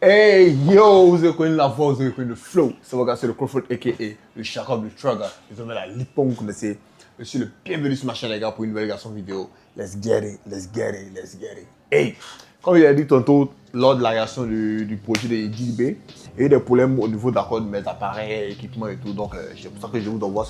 Hey yo, vous avez connu la voix, vous avez connu le flow. Ça va, c'est le Crawford aka le Jacob, le Trugger. Ils ont mis la Lipon, vous connaissez. Je suis le bienvenu sur ma chaîne, les gars, pour une nouvelle version vidéo. Let's get it, let's get it, let's get it. Hey, comme il a dit tantôt, lors de la réaction du projet de JB, il y a eu des problèmes au niveau d'accord de mes appareils, équipements et tout. Donc, c'est pour ça que je vous envoie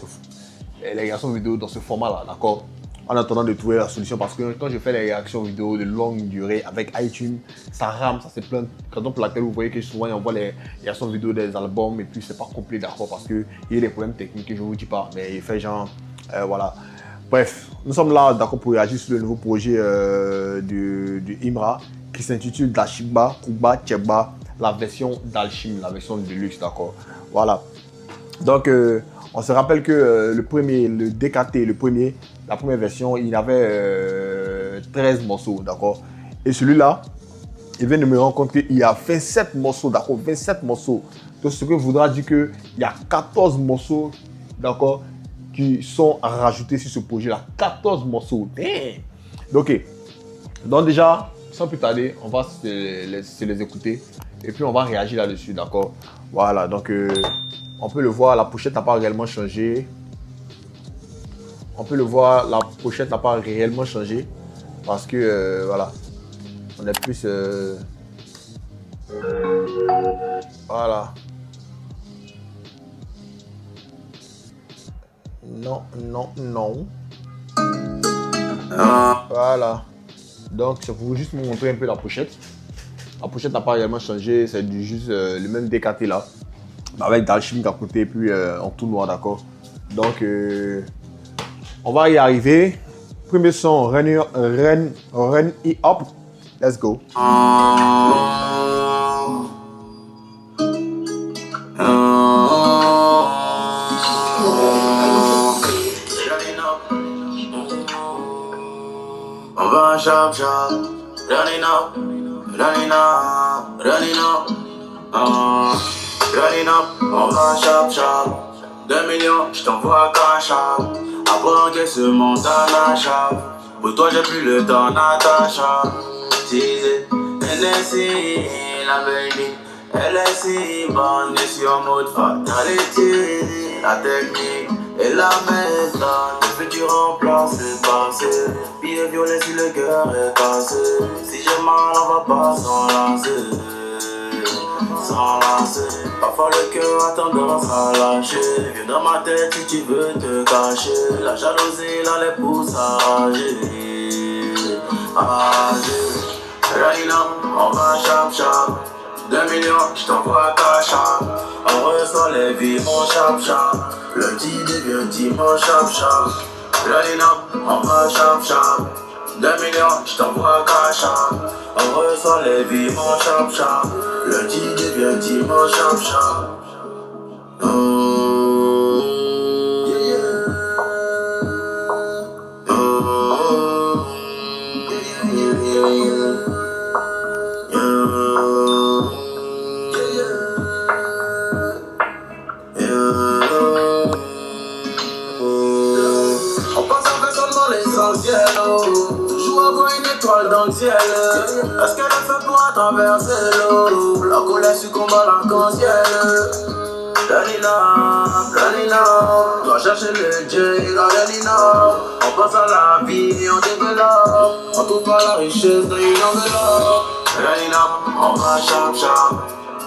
les réactions vidéo dans ce format-là, d'accord? En attendant de trouver la solution, parce que quand je fais les réactions vidéo de longue durée avec iTunes, ça rame, ça se plaint. Raison pour laquelle vous voyez que souvent on voit les réactions vidéo des albums et puis c'est pas complet, d'accord, parce qu'il y a des problèmes techniques que je ne vous dis pas, mais il fait genre, voilà. Bref, nous sommes là, d'accord, pour réagir sur le nouveau projet du Imra qui s'intitule Dashiba Kuba Cheba, la version d'Alchim, la version de luxe, d'accord. Voilà. Donc, on se rappelle que le premier, le DKT, la première version, il avait 13 morceaux, d'accord. Et celui-là, il vient de me rendre compte qu'il y a 27 morceaux, d'accord, 27 morceaux. Donc, ce que voudra dire qu'il y a 14 morceaux, d'accord, qui sont rajoutés sur ce projet-là. 14 morceaux, damn. Ok. Donc déjà, sans plus tarder, on va se les écouter et puis on va réagir là-dessus, d'accord. Voilà, donc on peut le voir, la pochette n'a pas réellement changé. On peut le voir, la pochette n'a pas réellement changé parce que voilà, on est plus voilà. Non, non, non. Voilà. Donc c'est pour juste vous montrer un peu la pochette. La pochette n'a pas réellement changé, c'est juste le même DKT là, avec d'alchimique à côté et puis en tout noir, d'accord. Donc on va y arriver. Premier son, Run It Up. Let's go. On va chop chop, running up, running up, running up, running up, on va chop chop, 2 millions, je t'envoie cash up, après encaisse ce montant à chop, pour toi j'ai plus le temps Natacha, teaser, NSI, la baby, LSI, bonne, je suis en mode fatality, la technique et la méthode. Tu remplaces le passé. Billet violet si le cœur est cassé. Si j'ai mal, on va pas s'enlacer. S'enlacer. Parfois le cœur a tendance à lâcher. Viens dans ma tête si tu veux te cacher. La jalousie là les pousse à rager. Running up, on va chap chap. 2 millions, je t'envoie cash up. On ressent les vies, mon chap chap. Lundi devient dimanche chap chap. Running up, on va chap chap. 2 millions, je t'envoie cash up. On ressent les vies, mon chap chap. Lundi devient dimanche chap chap. Toujours avoir une étoile dans le ciel. Est-ce qu'elle est faite pour traverser l'eau? La colère succombe à l'arc-en-ciel. Planina, toi chercher le Dieu et la Planina. On pense à la vie et on développe. On trouve pas la richesse dans une enveloppe. Planina, on va chap chap.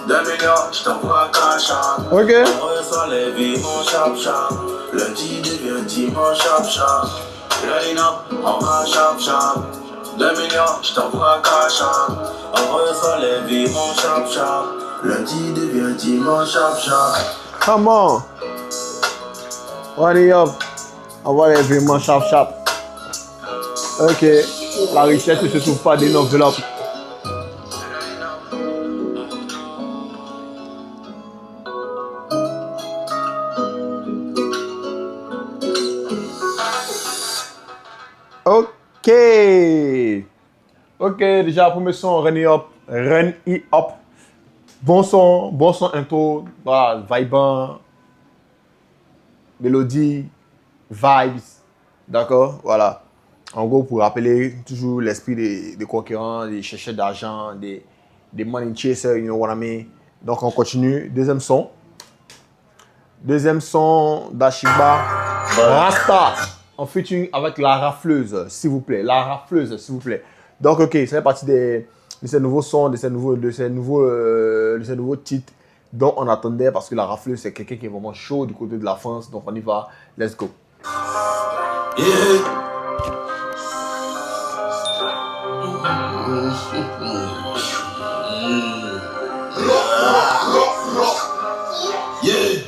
2 millions, je t'envoie cash up. Ok. On reçoit les vies, mon chap chap. Lundi devient dimanche chap chap. Running up, on va chap chap. 2 millions, je t'envoie cash up. On reçoit les vies, mon chap chap. Lundi devient dimanche chap chap. Come on. Run it up. On va les vraiment chap chap. Ok. La richesse ne se trouve pas dans une enveloppe. Ok. Ok, déjà, premier son, Run It Up. Run It Up. Bon son intro. Voilà, vibant. Mélodie, vibes. D'accord, voilà. En gros, pour rappeler toujours l'esprit des concurrents, des chercheurs d'argent, des des Money Chaser, you know what I mean. Donc on continue. Deuxième son. Deuxième son d'Ashiba. Rasta. En featuring avec la rafleuse, s'il vous plaît. La rafleuse, s'il vous plaît. Donc ok, ça fait partie de ces nouveaux sons, de ces nouveaux titres dont on attendait parce que la rafleuse c'est quelqu'un qui est vraiment chaud du côté de la France. Donc on y va. Let's go. Yeah. Yeah.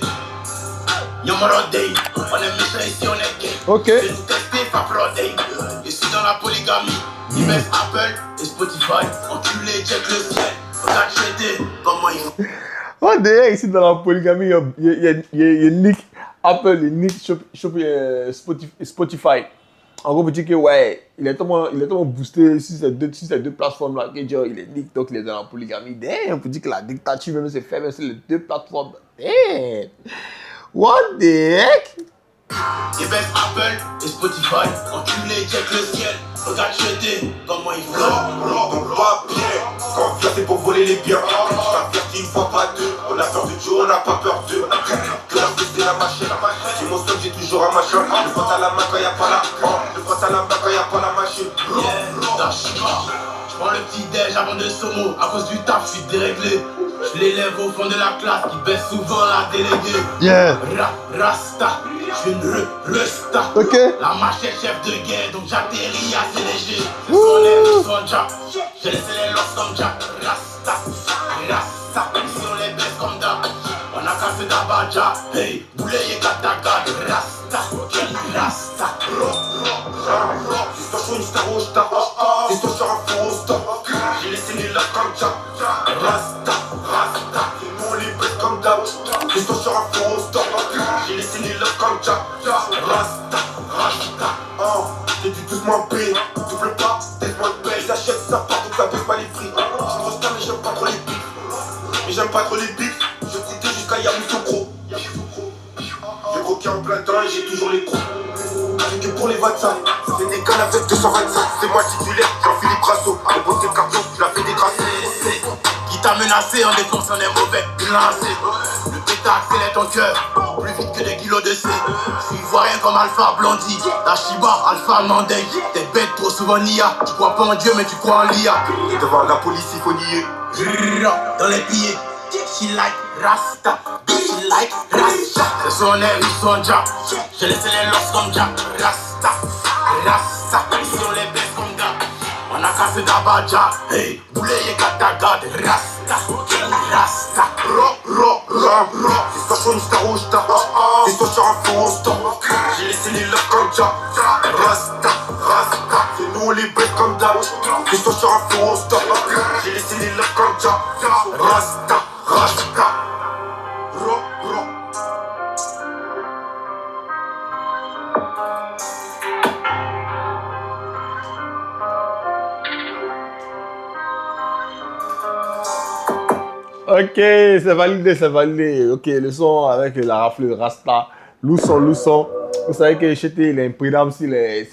Yamarodé, on est méchant ici, on est gay. Ok. Je vais nous tester, Fafrodé. Je suis dans la polygamie. Ils mettent Apple et Spotify. Enculé, check le ciel. Regarde chez comment ils font. Oh, d'ailleurs, ici dans la polygamie, il y a Nick Apple et Nick Spotify. En gros, vous dites que ouais, il est tellement boosté sur ces deux plateformes-là que genre, il est Nick, donc il est dans la polygamie. Damn, on peut dire que la dictature même se fait même sur les deux plateformes. Damn. What the heck? Ils mettent Apple et Spotify. Enculé, check le ciel. Regarde chez comment ils font. On va bien, confiance pour voler les biens. Je t'avertis une fois pas deux. On a peur du jour, on n'a pas peur d'eux. Classe c'est la machine. J'ai mon stock, j'ai toujours un machin. Le pote à la main quand y'a pas la. Le pote à la main quand y'a pas la machine. Yeah, Dashima. Je prends le petit déj avant de somo. À cause du taf, je suis déréglé. Je l'élève au fond de la classe qui baisse souvent la déléguée. Yeah. Rasta, je suis une resta. Ok. La machette chef de guerre, donc j'atterris assez léger. Le son est son jack. J'ai laissé les locks comme Jack. Rasta, ils sont les bêtes comme d'hab. On a cassé d'Abadja. Hey, boulet et Kataga. Rasta, J'espère sur une star au star. J'espère sur un faux star. J'ai laissé les lacs comme Jack. Rasta, c'est nous on les baisse comme d'hab. J'espère sur un faux star. J'ai laissé les lacs comme Jack. Rasta, j'ai dit doucement paix. Double pas, laisse-moi de paix. J'achète ça part donc ça baisse pas les prix. Je me star mais j'aime pas trop les pics. Mais j'aime pas trop les pics. Je coûtais jusqu'à Yamoussoukro. J'ai croqué en plein temps et j'ai toujours les coups. Rien que pour les 25, c'est des cannes avec 225. C'est moi le titulaire, Jean-Philippe Brasso. Le boss de carton, je la fais dégracer. Qui t'a menacé en défense, on est mauvais, lancé. Le pétard accélère ton cœur, plus vite que des kilos de C. Je suis ivoirien comme Alpha Blondie, Tashiba, Alpha Mandeng. T'es bête trop souvent Nia, tu crois pas en Dieu mais tu crois en l'IA. Et devant la police, il faut nier. Dans les pieds, she like Rasta, she like Rasta. C'est son air, ils sont Jack. J'ai laissé les locks comme Jack. Rasta, ils sont les bêtes comme Jack. On a cassé d'Abadja. Hey, boulet et Kataga. Rasta, J'espère sur une star au star. J'espère sur un faux star. J'ai laissé les locks comme Jack. Rasta, c'est nous on les baisse comme d'hab. J'espère sur un faux star. J'ai laissé les locks comme Jack. Rasta. Ok, c'est validé. Ok, le son avec la rafle Rasta, Lousson. Vous savez que Cheté, il est imprimable sur les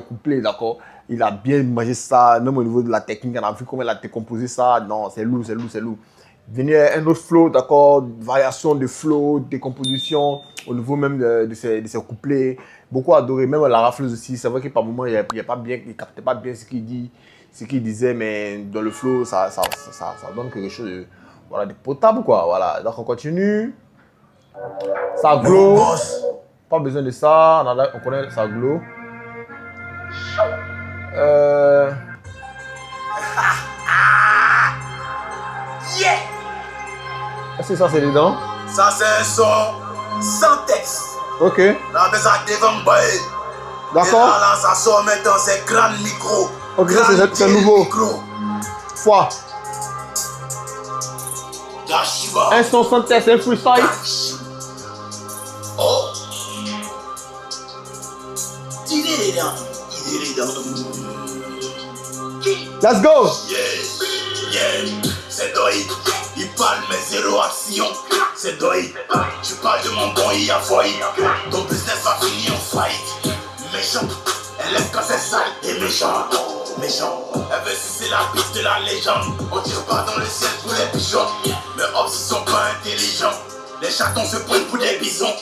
couplets, d'accord? Il a bien mangé ça, même au niveau de la technique, on a vu comment il a décomposé ça. Non, c'est lourd. Venir un autre flow, d'accord? Variation de flow, décomposition, au niveau même de ses couplets. Beaucoup adoré, même la rafleuse aussi. C'est vrai que par moment, il ne captait pas bien ce qu'il disait, mais dans le flow, ça donne quelque chose de. Voilà, des potables quoi, voilà. Donc on continue. Ça glow. Pas besoin de ça, on connaît ça glow. Yeah! Est-ce que ça c'est dedans? Ça c'est un son sans texte. Ok. Là, mais ça devant boy. D'accord. Là, ça sort maintenant, c'est grand micro. Ok, ça c'est nouveau. Fois. Yashiba. Un son sans texte, un freestyle. Oh. Let's go. Yeah, c'est doïd. Il parle mais zéro action. C'est doïd. Tu parles de mon bon, il y a foyer. Ton business va finir en faillite. Méchant, elle aime quand c'est sale et méchant. méchant. Elle veut sucer la piste de la légende. On tire pas dans le ciel pour les pigeons. Mais hop, ils sont pas intelligents. Les chatons se prennent pour des bisons.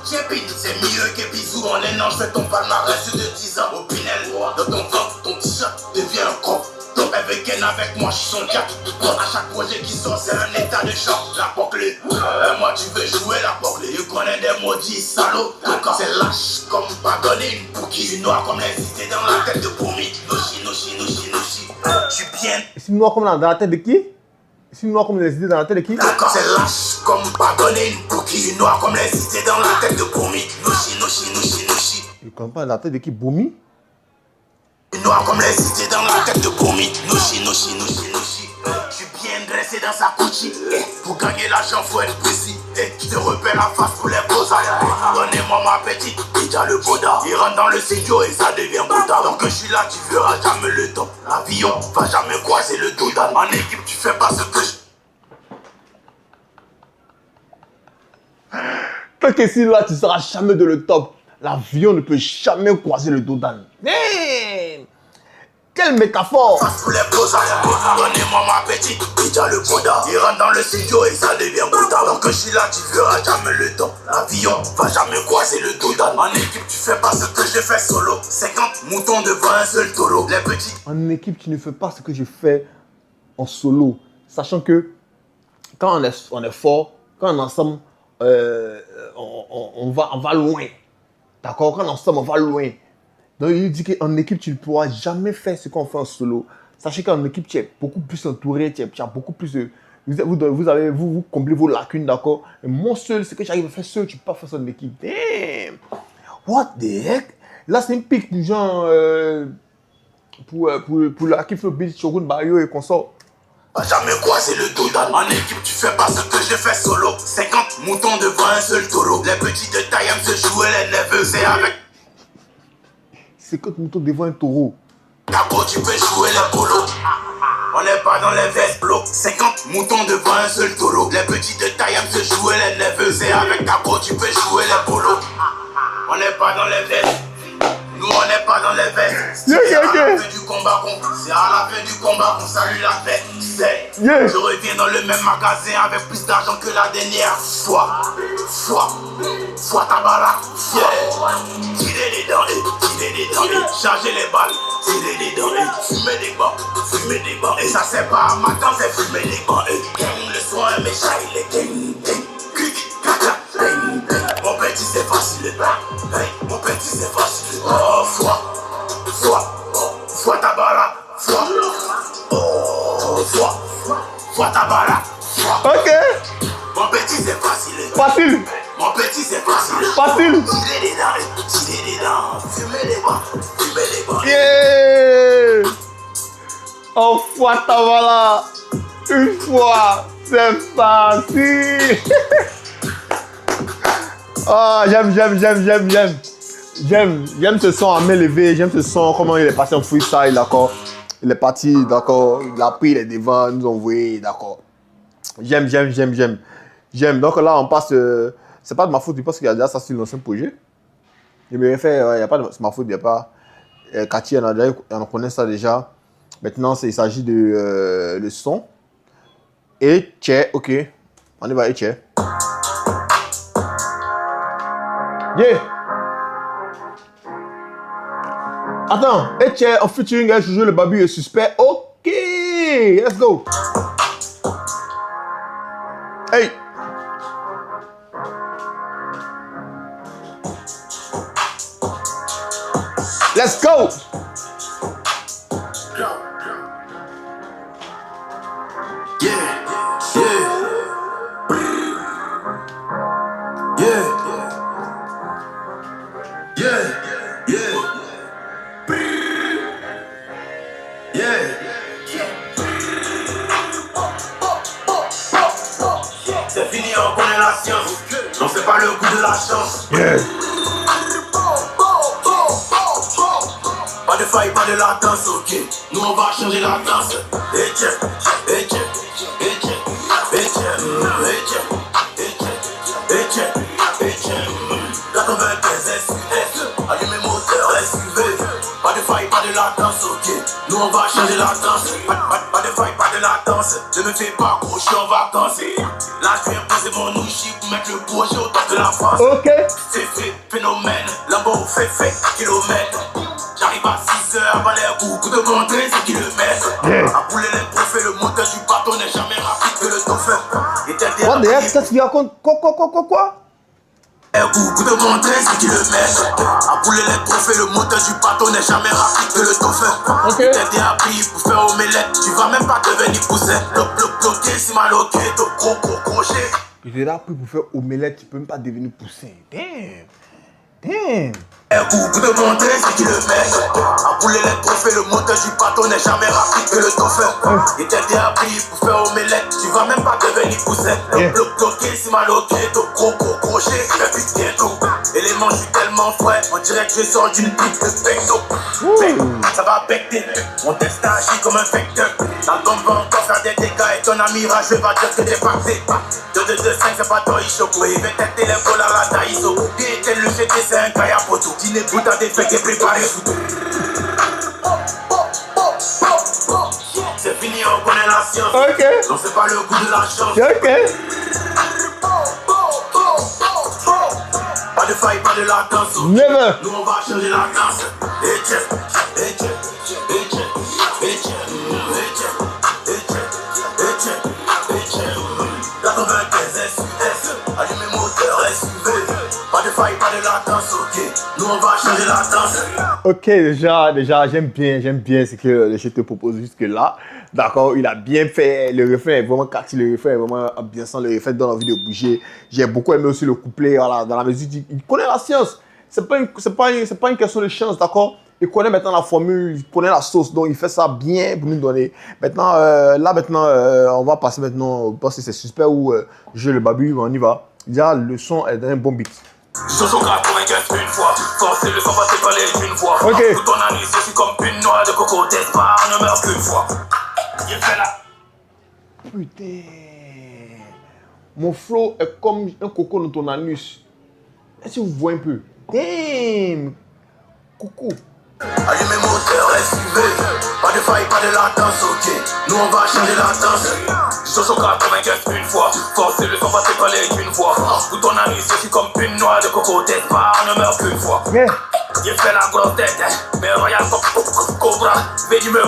Chépine, c'est mieux que bisous. En un an, je fais ton palmarès de 10 ans. Au Pinel, dans ton ventre, ton t-shirt devient un corps. Donc avec elle, avec moi, je suis son jack. À chaque projet qui sort, c'est un état de choc. La bouclée, moi tu veux jouer la bouclée. Je connais des maudits salauds. C'est lâche comme pas donné une bouquille. Je suis noir comme les cités dans la tête de Boumi. Nochi, nochi, nochi, nochi. Je suis bien. C'est noir comme dans la tête de qui? C'est noir comme les idées dans la tête de qui? D'accord, c'est lâche comme pas donné une bouquille. Je suis noir comme les cités dans la tête de Boumi. Nochi, nochi, nochi, nochi. Je comprends pas la tête de qui? Boumi? Noir comme les cités dans la tête de Boumi. Nochi, nochi, nochi, nochi. Je suis bien dressé dans sa Gucci. Pour gagner l'argent, faut être précis. Je te repère la face pour les beaux arts. Donnez-moi ma petite, déjà le boda. Il rentre dans le studio et ça devient brutal. Donc je suis là, tu verras jamais le top. L'avion va jamais croiser le dos d'âne. En équipe, tu fais pas ce que je... Tant que si là, tu seras jamais de le top. L'avion ne peut jamais croiser le dos d'âne. Damn! Quelle métaphore! Face pour les beaux arts. Donnez-moi ma petite, déjà le boda. Il rentre dans le studio et ça devient brutal. Donc je suis là, tu verras jamais le top. L'avion va jamais croiser le dos d'âne. En équipe, tu fais pas ce que je fais solo. 50 moutons devant un seul taureau. Les petits... En équipe, tu ne fais pas ce que je fais en solo. Sachant que quand on est fort, quand on est ensemble, on va loin. D'accord? Quand on est ensemble, on va loin. Donc, il dit qu'en équipe, tu ne pourras jamais faire ce qu'on fait en solo. Sachez qu'en équipe, tu es beaucoup plus entouré, tu as beaucoup plus de... Vous comblez vos lacunes, d'accord? Et moi seul, ce que j'arrive à faire seul, tu ne peux pas faire ça en équipe. Damn! What the heck? Là, c'est une pique du genre... pour la kiff le beat, Shogun, Bayo et consort. Va jamais croiser le dos d'âne. En équipe, tu fais pas ce que je fais solo. 50 moutons devant un seul taureau. Les petits de taille aiment se jouer les neveux. C'est avec 50 moutons devant un taureau. Capot, tu peux jouer les polos. On n'est pas dans les vestes blocs. 50 moutons devant un seul taureau. Les petits de taille aiment se jouer les neveux. C'est avec Capot, tu peux jouer les polos. On n'est pas dans les vestes. Nous on n'est pas dans les vestes. C'est à la fin du combat qu'on salue la fête. Je reviens dans le même magasin avec plus d'argent que la dernière fois. Fois ta baraque. Tirez les dents, chargez les balles. Tirez les dents, fumez des bancs. Et ça c'est pas à matin, c'est fumer des bancs. Le soin, mes chats, il est gang. Mon petit c'est facile. Mon petit c'est facile. Oh, foi ta baraque. Foi ta baraque. Ok. Mon petit c'est facile. Facile. Mon petit c'est facile. Facile. Tirez les dents, fumez les bancs. Yeah. Oh, foi ta voilà. Une fois, c'est facile. Ah, j'aime ce son à main levée, j'aime ce son, comment il est parti en freestyle, d'accord. Il est parti, d'accord, il a pris les devants, nous envoyé, d'accord. J'aime. Donc là, on passe, c'est pas de ma faute, parce qu'il y a déjà ça sur l'ancien projet. Il m'a fait, il n'y a pas de c'est ma faute, il n'y a pas. Cathy, on connaît ça déjà. Maintenant, il s'agit de le son. Et tchè, ok. On y va, et tchè. Yeah. Attends, et tchè, en featuring avec Jojo le Babu et Suspect. Ok, let's go. Hey. Let's go. C'est fini, on connaît la science. Non, c'est pas le goût de la chance. Pas de faille, pas de latence, ok. Nous on va changer la danse. Et tiens, et tiens, et tiens, et tiens, et tiens, et tiens, et tiens. 95 SUS, allumez moteur SUV. Pas de faille, pas de latence, ok. Nous nous on va changer la danse. Pas de fight, pas de latence. Ne me fais pas gros, je suis en vacances. Là je viens poser mon ouchi pour mettre le projet au top de la France. Ok. C'est fait, phénomène, Lambo fait, kilomètres. J'arrive à 6h avant les coups pour te montrer ce qu'ils le mettent. À pouler les trophées, le moteur du bateau n'est jamais rapide que le dauphin. Et t'es What the heck? Qu'est-ce qu'il raconte? Quoi? pour te montrer ce qu'ils le mettent. À pouler les trophées, le moteur du bateau n'est jamais rapide que le dauphin. Ok. Et t'es appris pour faire omelette, tu vas même pas devenir poussin. Bloqué, si maloqué, gros crochet. Il était là pour faire omelette, tu peux même pas devenir poussin. Damn. Pour te montrer ce qu'ils le mettent. À pouler les trophées, le moteur du bateau n'est jamais rapide que le dauphin. Et t'es appris pour faire omelette, tu vas même pas devenir poussin. Bloqué, si maloqué, gros crochet. Putain tout. Et les manches, je suis tellement frais, on dirait que je sors d'une pique de pecto. Ça va becter, mon destin agit comme un vecteur. L'album va encore faire des dégâts et ton ami rageux va dire que t'es pacté. 2, 2, 2, 5, c'est pas toi, il choque. Il va têter les vols à la taïso. Bien éteint le GT, c'est un caille à poteau. Dîner bout à des fêtes et préparé. C'est fini, on connaît la science. Ok. Non, c'est pas le goût de la chance. Ok. Pas de faille, pas de latence. Never. Nous on va changer la danse. La 95 SUS, allumez moteur SUV. Pas de faille, pas de latence, ok. Nous on va changer la danse. Ok, déjà, j'aime bien ce que je te propose jusque là. D'accord, il a bien fait, le refrain est vraiment catchy, le refrain est vraiment bien sans le refrain dans la vidéo bouger. J'ai beaucoup aimé aussi le couplet, voilà, dans la musique, il connaît la science. C'est pas une question de chance, d'accord? Il connaît maintenant la formule, il connaît la sauce, donc il fait ça bien pour nous donner. Maintenant, on va passer maintenant, parce que c'est super où je le babu, on y va. Déjà, le son est dans un bon beat. Jojo 95 une fois, forcer le sang passer par les une fois. Ok. Tout ton année, je suis comme une noix de coco, tête pas, on ne meurt qu'une fois. Il fait là. Putain. Mon flow est comme un coco dans ton anus. Est-ce que vous voyez un peu? Damn. Coucou. Allumez moteur SUV, pas de faille, pas de latence, ok. Nous on va changer la danse. Jojo 95 une fois, forcer le sang passer par les une fois. Tout ton année, je suis comme une noix de coco, tête pas, on ne meurt qu'une fois. Yeah. J'ai fait la grosse tête, mais royal cobra, venimeux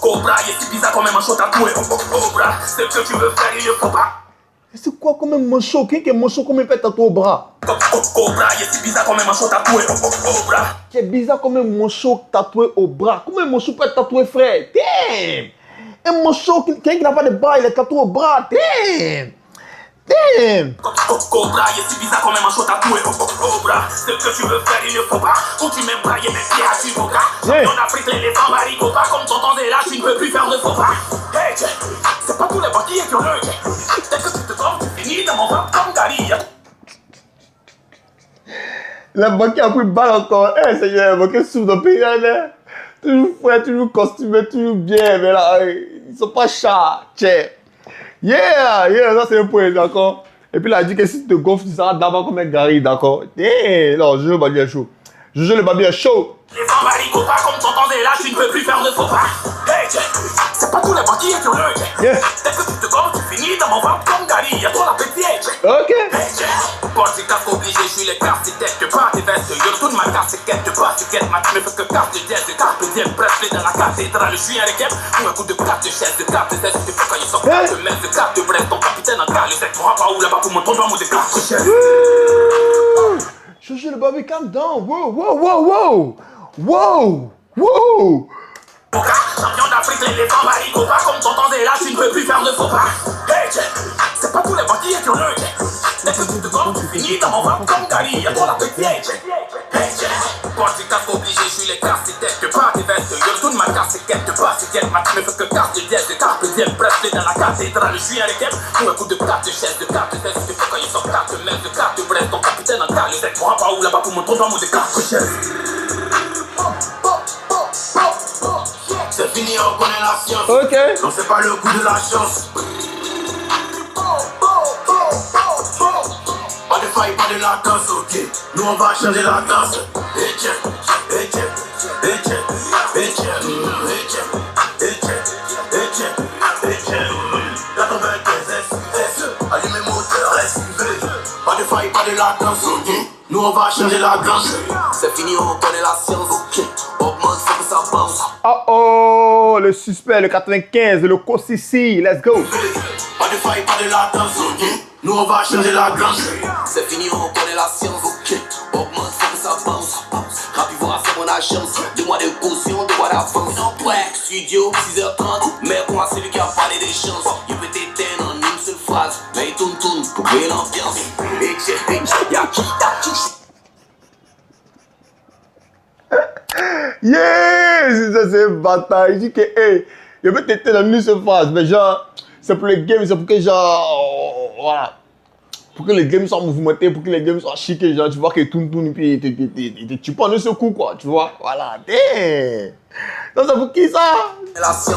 cobra, il est si bizarre quand même un chaud tatoué cobra. C'est ce que tu veux faire, il ne faut pas. C'est quoi comme un manchot? Qui est manchot comme un fait tatoué au bras? Cobra, il est si bizarre quand même un chaud tatoué cobra. Qui est bizarre comme un manchot tatoué au bras. Comment un manchot peut être tatoué, frère? Damn! Un manchot, quelqu'un qui n'a pas de bras, il est tatoué au bras. Damn! Damn! Cobra, il est si bizarre quand même un chaud tatoué cobra. C'est ce que tu veux faire, il ne faut pas. Ou tu m'aimes brailler mes pieds à Chiboka. En Afrique, l'éléphant marigot pas comme ton temps là, tu ne peux plus faire de faux pas. Hey, c'est pas tous les bandits qui ont le dès que tu te trompes, tu finis dans mon ventre comme Gary. La banque a pris balle encore. Eh, Seigneur, la banque souffre dans le pays, là. Toujours frais, toujours costumé, toujours bien. Mais là, ils sont pas chats. Tiens. Yeah, ça c'est un point, d'accord. Et puis il a dit que si tu te gonfles, tu seras d'abord comme un Gary, d'accord. Non, Jojo le babi est chaud. Jojo le babi est chaud. Les gens marigots pas comme ton temps là, tu ne peux plus faire de faux pas. Hey, c'est pas tous les bandits qui ont le Yeah. dès que tu te gonfles, tu finis dans mon ventre comme Gary. Y'a trop l'appétit. Ok. Porte casse obligé, je suis les cartes, c'est tête, pas tes vestes. Yo, retourne ma carte, c'est quête, pas tu guettes, ma me fait que carte de tête, de carte de bref, dans la cathédrale, je suis un équipe, pour un coup de carte de chaise, de carte de tête, tu fais quand ils sont carte de messe, de carte de bref, ton capitaine en cale, c'est tu pas où là-bas pour mon ton doigt, de carte de chaise. Jojo le babi, calm down. Wow. Champion d'Afrique, l'éléphant marigot pas comme ton temps là, tu ne peux plus faire de faux pas. Hey, c'est pas tous les bandits qui ont le dès que tu te gonfles, tu finis dans mon ventre comme Gary, y'a trop l'appétit. Porte casse obligé, je suis les cartes, c'est tête, pas tes vestes. Yo, retourne ma carte, c'est quête, pas tu guettes, ma me fait que carte de tête, de carte de tête, bref, dans la cathédrale, je suis un équipe, pour un coup de carte de chaise, de carte de tête, tu fais quand ils sont carte de messe, de carte de bref, ton capitaine en cale, c'est tu pas où là-bas pour mon ton doigt, de carte de chaise. C'est fini, on connaît la science. Ok. Non, c'est pas le goût de la chance. Pas de faille, pas de latence, ok. Nous on va changer la danse. faille, pas de latence. Nous on va changer la danse. C'est fini, on connaît la science. Augmente, faut que ça bounce. Oh, le suspect, le 95, le Kossisi, let's go. Pas de faille, pas de latence. Nous on va changer la danse. C'est fini, on connaît la science. Augmente, faut que ça bounce. Rapide, voir, c'est mon agence. Dis-moi de caution, de moi d'avance. Ouais, studio, 6h30. Mais pour moi, c'est lui qui a parlé des chances. Il peut t'éteindre en une seule phrase. Mais il tourne pour créer l'ambiance. Yes, c'est une bataille. Il dit que, hey, je peux t'aider dans une seule phrase, mais genre, c'est pour les games, c'est pour que genre, voilà. Pour que les games soient mouvementés, pour que les games soient chiqués, genre, tu vois que tout tourne, puis tu prends un seul coup, quoi, tu vois, voilà. Damn. Donc, c'est pour qui ça?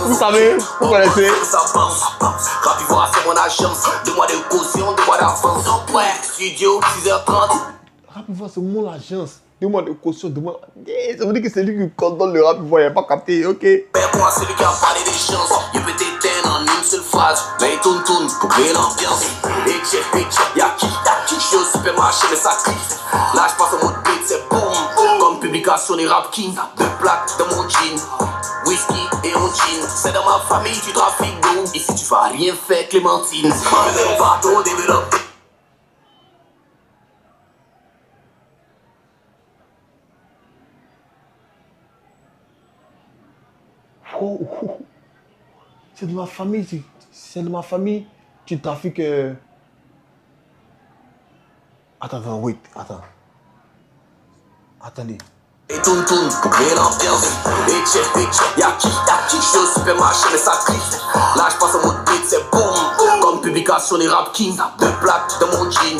Vous savez, vous connaissez. Rapide, voir, c'est mon agence. Deux-mois de caution, 2 mois d'avance. Ouais, studio, 6h30. Rapide, voir, c'est mon agence. 2 mois de caution, 2 mois. Ça veut dire que c'est lui qui coordonne le rapide, voir, il n'a pas capté, ok. Mais pour moi, c'est lui qui a parlé des chances. Il peut t'éteindre en une seule phrase. Mais il tourne pour créer l'ambiance. Y'a qui, je suis au supermarché, mais ça crie. Là, je passe au mode beat, c'est boom. Comme publication des Rap King. 2 plaques dans mon jean. Whisky et on jean. C'est dans ma famille, tu trafiques d'eau. Ici, tu vas rien faire, Clémentine. On va tout développer. Oh. C'est de ma famille, c'est de ma famille. Tu trafiques. Attends, wait, attends. Attendez. Et tourne pour créer l'ambiance. Y'a qui, je suis au supermarché, mais ça crie. Là, je passe au mode beat, c'est boom. Comme publication des Rap King. 2 plaques dans mon jean.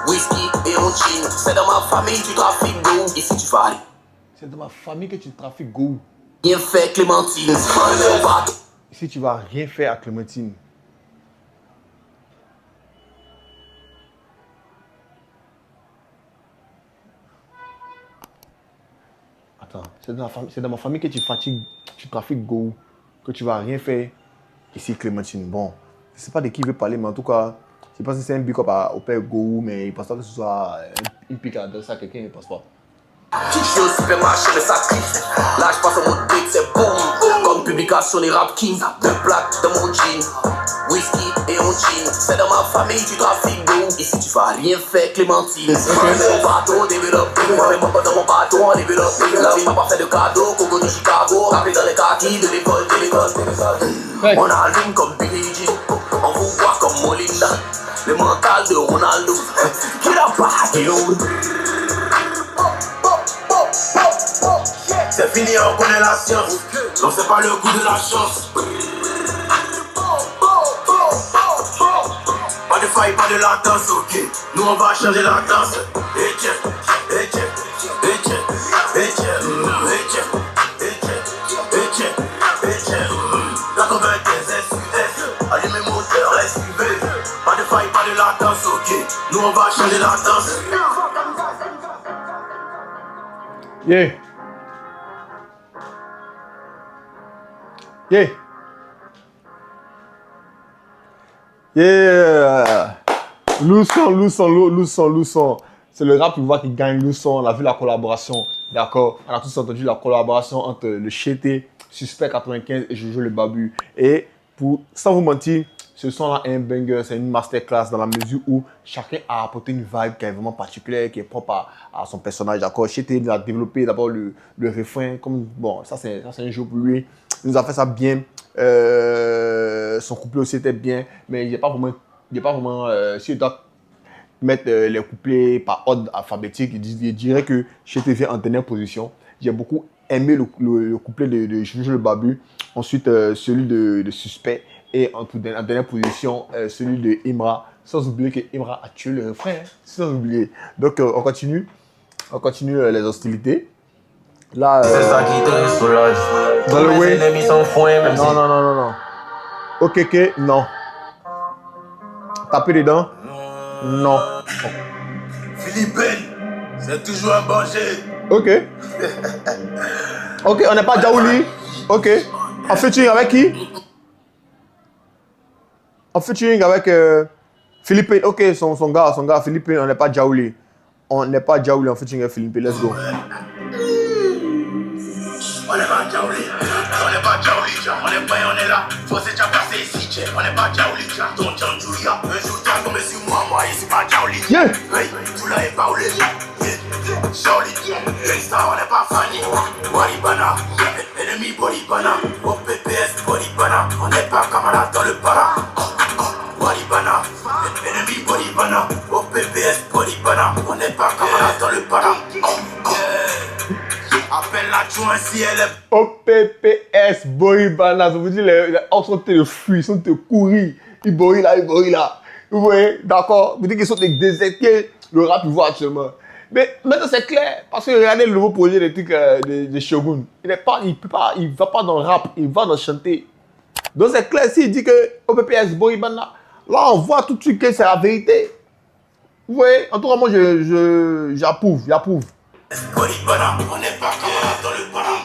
Whisky et on jean. C'est dans ma famille, tu trafiques d'eau. Ici, tu vas aller. C'est de ma famille que tu trafiques go. Rien fait, Clémentine. Ici, tu vas rien faire à Clémentine. Attends, c'est dans ma famille que tu fatigues, tu trafiques go, que tu vas rien faire ici, Clémentine. Bon, je ne sais pas de qui il veut parler, mais en tout cas, je pense que c'est un big up au père Go, mais il ne pense pas que ce soit une pique à adresser à quelqu'un, il ne pense pas. Je suis au supermarché, mais ça crie. Là, je passe au mode beat, c'est boom. Comme publication des Rap King. 2 plaques dans mon jean. Whisky et on jean. C'est dans ma famille, tu trafiques d'eau. Ici, tu vas rien faire, Clémentine. Mon bateau développé. Moi, dans mon bateau, on développe. La vie m'a pas fait de cadeau. Coco de Chicago. Rappelé dans les kakis de l'école, On allume comme Billy Jean. On vous voit comme Molinda. Le mental de Ronaldo. Qui l'a pas, c'est fini, on connaît la science. Non, c'est pas le coup de la chance. Pas de faille, pas de latence, ok. Nous, on va changer la danse. La 95 SUS. Allumez moteur, SUV. Pas de faille, pas de latence, ok. Nous, on va changer la danse. Yeah. Yeah. Yeah. Lousson. C'est le rap qui gagne Lousson. On a vu la collaboration. D'accord. On a tous entendu la collaboration entre le Chété, Suspect 95 et Jojo le Babu. Et sans vous mentir, ce son-là est un banger, c'est une masterclass dans la mesure où chacun a apporté une vibe qui est vraiment particulière, qui est propre à son personnage. D'accord. Chété il a développé d'abord le refrain. Comme, bon, ça c'est un jeu pour lui. Il nous a fait ça bien. Son couplet aussi était bien, mais il n'y a pas vraiment, si je dois mettre les couplets par ordre alphabétique, je dirais que Chété vient en dernière position. J'ai beaucoup aimé le couplet de Jojo le Babu, ensuite celui de Suspect, et en dernière position celui de Imra, sans oublier que Imra a tué le refrain, sans oublier. Donc on continue les hostilités. Là, c'est ça qui te soulage. Dans le way. Les ennemis sont fouets, même non. Ok, non. Taper dedans? Non. Philippine, c'est toujours un danger. Ok. Ok, on n'est pas Jaouli. Ok. En featuring avec qui? En featuring avec Philippines, ok, son gars, Philippines, on n'est pas Jaouli. On n'est pas Jaouli, on fait une Philippines, let's go. On n'est pas Jaouli, on n'est pas Jaouli, on est prêt, on est là. Faut se déjà passer ici, on n'est pas Jaouli, ton John Julia. Un jour t'as tombé sur moi, ici pas Jaouli. Yeah. Hey, tu l'as épaulé. Jaouli, gangsta, on n'est pas Fanny. Waribana, ennemi Boribana. Au PPS Boribana, on n'est pas camarade dans le para. Boribana, ennemi Boribana. Au PPS Boribana, on n'est pas camarade dans le para. Appelle l'adjoint si elle est. OPPS, Boribana, ça veut dire les autres sont de fuir, ils sont de courir. Ils borient là. Vous voyez, d'accord? Vous dites qu'ils sont des désertés, le rap, ils voient actuellement. Mais maintenant, c'est clair, parce que regardez le nouveau projet des trucs de Shogun. Il va pas dans le rap, il va dans le chanter. Donc c'est clair, s'il dit que OPPS, Boribana, là, on voit tout de suite que c'est la vérité. Vous voyez, en tout cas, moi, j'approuve. Boribana, on n'est pas camarades dans le para.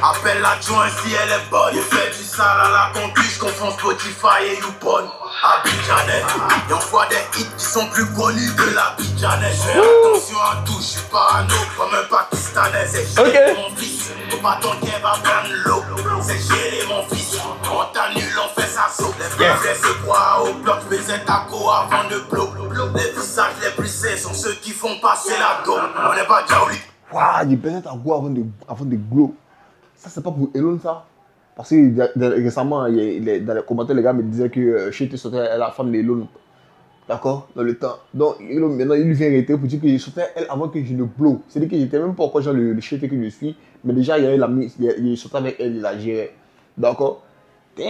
Appelle l'adjoint si elle est bonne. Il fait du sale à la complice, confond Spotify et YouPorn. Abidjanais, et on voit des hits qui sont plus connus que l'Abidjanais. Fais attention à tout, je suis parano comme un Pakistanais. C'est géré mon fils, faut pas ton qui va prendre l'eau. C'est géré mon fils, on t'annule, on fait sa sauce. Les frères se croient au bloc, faisaient taco avant de blow. Les visages les plus sains sont ceux qui font passer la go. On n'est pas Jaouli. Waouh, il baisait ta go avant de glow. Ça, c'est pas pour Elon, ça. Parce que récemment, dans les commentaires, les gars me disaient que Chété sautait la femme d'Elon. D'accord? Dans le temps. Donc, Elon, maintenant, il lui vient arrêter pour dire que je sautais elle avant que je ne blow. C'est-à-dire que j'étais même pas encore genre le Chété que je suis. Mais déjà, il sautait avec elle, il la gérait. D'accord? Damn!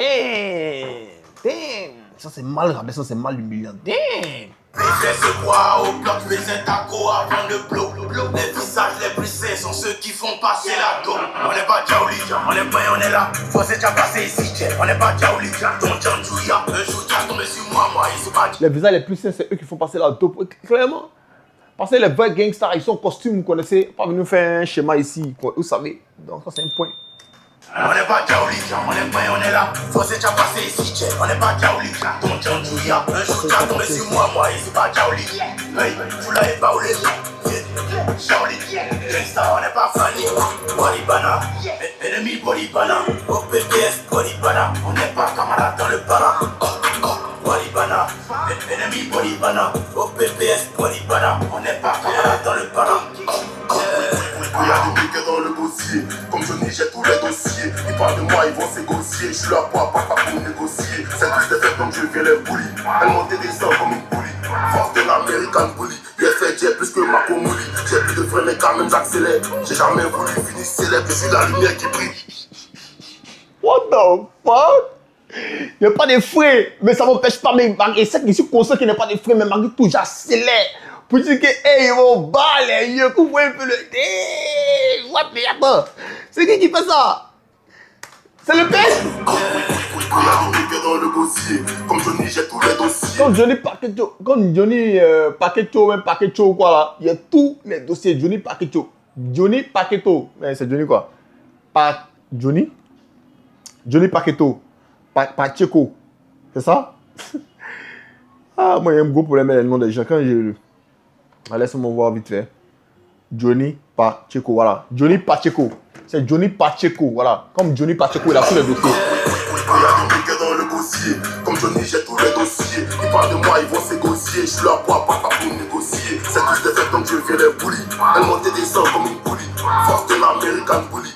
Ça, c'est mal rabaissé, ça, c'est mal humiliant. Damn! Les frères se croient au bloc, faisaient taco avant de blow. Les visages les plus sains sont ceux qui font passer la go. On n'est pas Jaouli, on est prêt, on est là. Faut se déjà passer ici, on n'est pas Jaouli, ton John Julia. Un jour t'as tombé sur moi, ici pas. Les visages les plus sains, c'est eux qui font passer la dope. Clairement. Parce que les vrais gangsters, ils sont en costume, vous connaissez. Pas venir faire un schéma ici, vous savez. Donc, ça, c'est un point. On n'est pas Jaouli, on est prêt, on est là. Faut se déjà passer ici, on n'est pas Jaouli, ton John Julia. Un jour t'as tombé sur moi, ici pas Jaouli. Hey, tu l'as épaulé. Jaouli, gangsta, on n'est pas Fanny. Boribana, ennemi Boribana. Au PPS Boribana, on n'est pas camarade dans le para. Boribana, ennemi Boribana. Au PPS Boribana, on n'est pas camarade dans le para. Il y a des briquets dans le dossier. Comme Johnny, j'ai tous les dossiers. Ils parlent de moi, ils vont s'égocier. Je suis là pour négocier. C'est tous des faits donc je viens les bully. Elle montait des sangs comme une poulie. Force de l'American bully. UFA, j'ai plus que Marco Mouli. J'ai plus de freins mais quand même j'accélère. J'ai jamais voulu finir célèbre. Je suis la lumière qui brille. What the fuck? Il n'y a pas de frais, mais ça ne m'empêche pas. Mais et c'est que je suis conscient qu'il n'y a pas de frais, mais malgré tout, j'accélère. Pour dire que, hey, ils vont battre les yeux, vous voyez un peu le. Hey, what, mais attends. C'est qui fait ça? C'est le père? Il y a des briquets dans le dossier. Comme Johnny, j'ai tous les dossiers. Quand Johnny Paqueto, même Paqueto, quoi là, il y a tous les dossiers. Johnny Paqueto. Johnny Paqueto. Mais c'est Johnny quoi? Johnny Paqueto. Pacheco. C'est ça? Ah, moi, il y a un gros problème avec le nom des gens. Quand j'ai. Laisse-moi voir vite fait. Johnny Pacheco, voilà. Johnny Pacheco. C'est Johnny Pacheco, voilà. Comme Johnny Pacheco, il a tous les dossiers. Il y a des briquets dans le dossier. Comme Johnny, j'ai tous les dossiers. Ils parlent de moi, ils vont s'égocier. Je suis là pour négocier. C'est tous des faits donc je viens les bully. Elle montait des sangs comme une poulie. Force de l'American bully.